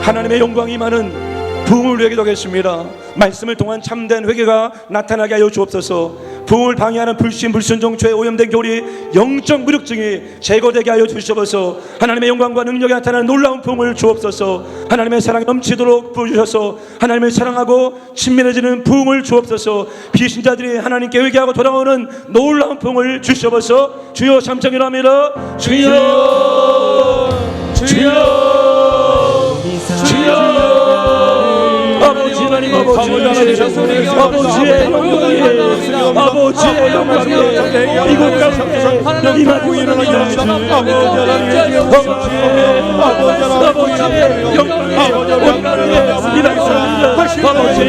하나님의 영광이 임하는 부흥을 위하게 하겠습니다. 말씀을 통한 참된 회개가 나타나게 하여 주옵소서. 부흥을 방해하는 불신, 불순종, 죄, 오염된 교리, 영적 무력증이 제거되게 하여 주시옵소서. 하나님의 영광과 능력이 나타나는 놀라운 부흥을 주옵소서. 하나님의 사랑이 넘치도록 부어주셔서 하나님을 사랑하고 친밀해지는 부흥을 주옵소서. 비신자들이 하나님께 회개하고 돌아오는 놀라운 부흥을 주시옵소서. 주여 참정이라 합니다. 주여, 주여, 주여. 아버지 하나님, 아버지의 영광이, 아버지의 영광이 이곳 가운데 임하고 일어나게 하시옵소서. 아버지의 영광이 아버지의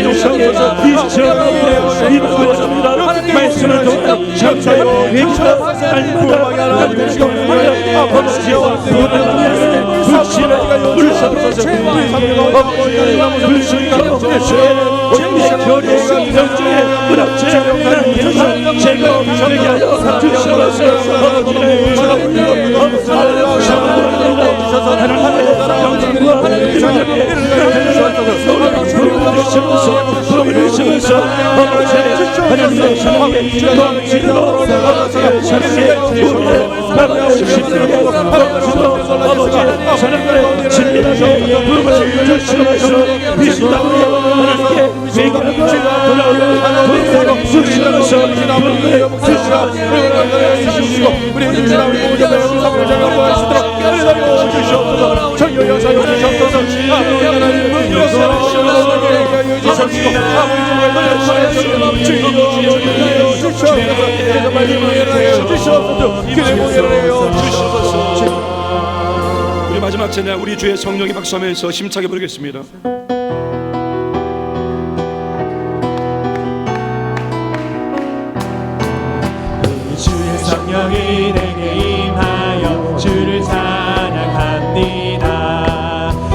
영광에 이시처럼 임하고 있습니다. 말씀을 통해 참사의 회개가 날마다 아버지의 불신을 부르셔서 불신을 교리, 영적의 문학체, 하나님께서 제거되게 하여 주시옵소서.
우리 마지막 찬양 우리 주의 성령이 박수하면서 힘차게 부르겠습니다.
주의 성령이 내게 임하여 주를 찬양합니다.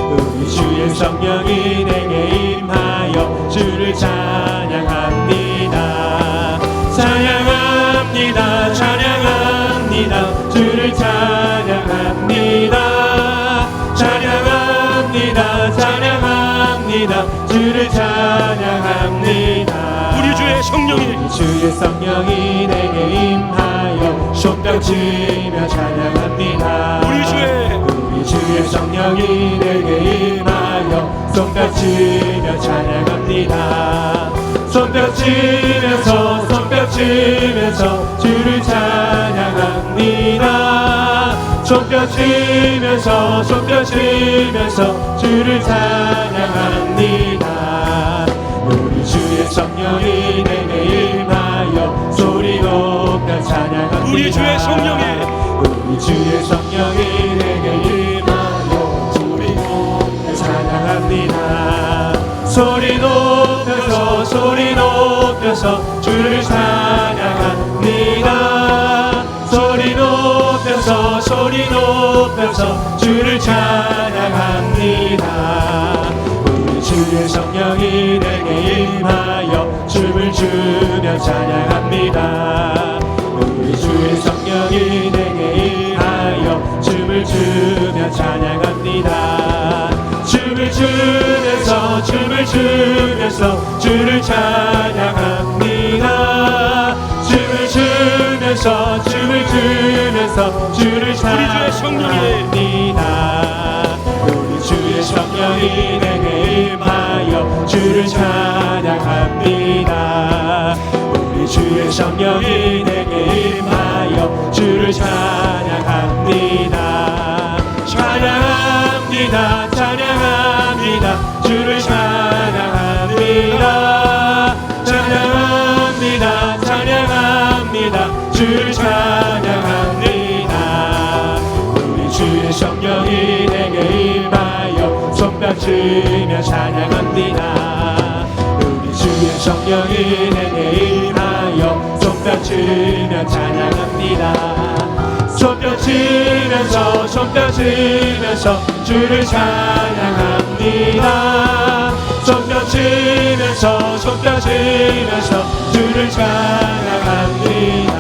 우리 주의 성령이 내게 임하여 주를 찬양합니다. 찬양합니다. 찬양합니다. 주를 찬양합니다. 찬양합니다. 찬양합니다. 주를 찬양합니다.
우리 주의 성령이
주의 성령이 내게 임하여 손뼉치며 찬양합니다.
우리
주의 성령이 내게 임하여 손뼉치며 찬양합니다. 손뼉치면서 손뼉치면서 주를 찬양합니다. 손뼉치면서 손뼉치면서 주를 찬양합니다. 우리 주의 성령이 내게 임하여 소리 높여 찬양합니다.
우리 주의 성령이
우리 주의 성령이 내게 임하여 소리 높여 찬양합니다. 소리 높여서 주를 찬양합니다. 소리 높여서 소리 높여서 주를 찬양합니다. 우리 주의 성령이 내게 임하여 춤을 추며 찬양합니다. 우리 주의 성령이 내게 임하여 춤을 추며 찬양합니다. 춤을 추면서 춤을 추면서 주를 찬양합니다. 춤을 추면서 춤을 추면서 주를 찬양합니다. 우리 주의 성령이 내게 임하여 주를 찬양합니다. 우리 주의 성령이 내게 임하여 주를 찬양합니다. 찬양합니다. 찬양합니다. 주를 찬양합니다. 찬양합니다. 찬양합니다. 주를 찬양합니다. 우리 주의 성령이 내게 임하여 손뼉 치며 찬양합니다. 우리 주의 성령이 내게 임하여 손뼉 치며 찬양합니다. 손뼉 치면서 손뼉 치면서 주를 찬양합니다. 손뼉 치면서 손뼉 치면서 주를 찬양합니다.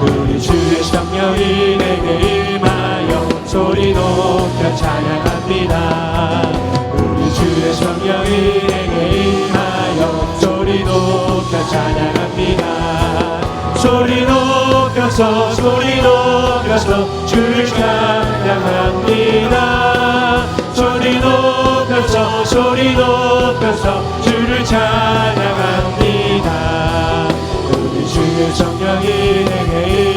우리 주의 성령이 내게 임하여 소리 높여 찬양합니다. 우리 주의 성령이 내게 임하여 소리 높여 찬양합니다. 소리 높여서 소리 높여서 주를 찬양합니다. 소리 높여서 소리 높여서 주를 찬양합니다. 우리 주의 성령이 내게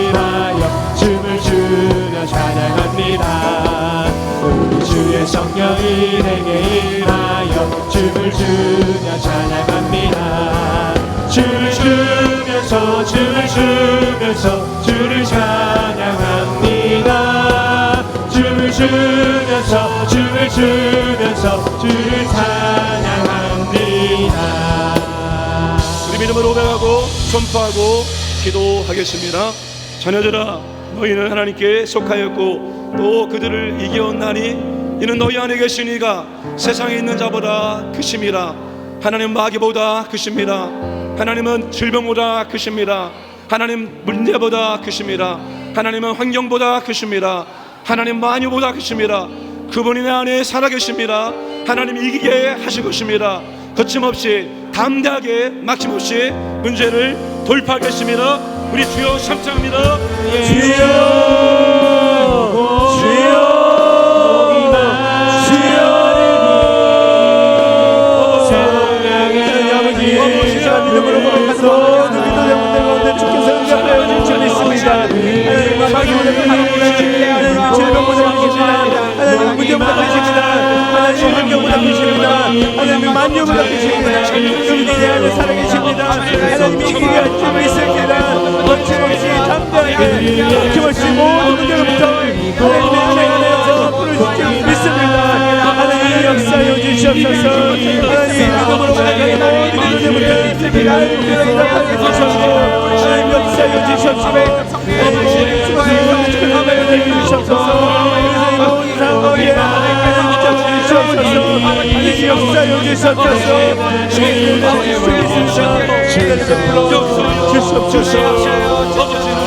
임하여 춤을 추며 찬양합니다. 우리 주의 성령이 내게 임하여 춤을 추며 찬양합니다. 춤을 추면서 춤을 추면서 주를 찬양합니다. 춤을 추면서 춤을 추면서 주를 찬양합니다.
우리 믿음으로 고백하고 선포하고 기도하겠습니다. 자녀들아, 너희는 하나님께 속하였고 또 그들을 이겨온나니 이는 너희 안에 계신 이가 세상에 있는 자보다 크심이라. 하나님 마귀보다 크십니다. 하나님은 질병보다 크십니다. 하나님 문제보다 크십니다. 하나님은 환경보다 크십니다. 하나님 만유보다 크십니다. 그분이 내 안에 살아계십니다. 하나님 이기게 하실 것입니다. 거침없이 담대하게 막힘없이 문제를 돌파하겠습니다. 우리 주여 삼창합니다.
하나님 만유보다 크십니다. 그분이 내 안에 살아계십니다. 하나님 이기게 할 줄 믿습니다. 거침없이 담대하게 거침없이 모든 문제로부터 하나님 내 안에서 풀어줄 줄 믿습니다. 하나님 역사여 주시옵소서. 하나님 믿음으로 고백하는 모든 문제부터 하나님 주시옵소서. 하나님 역사여 주시옵소서. 하나님 주시옵소서. 하나님 모든 상황에 역사여 주시옵소서. 주옵소서.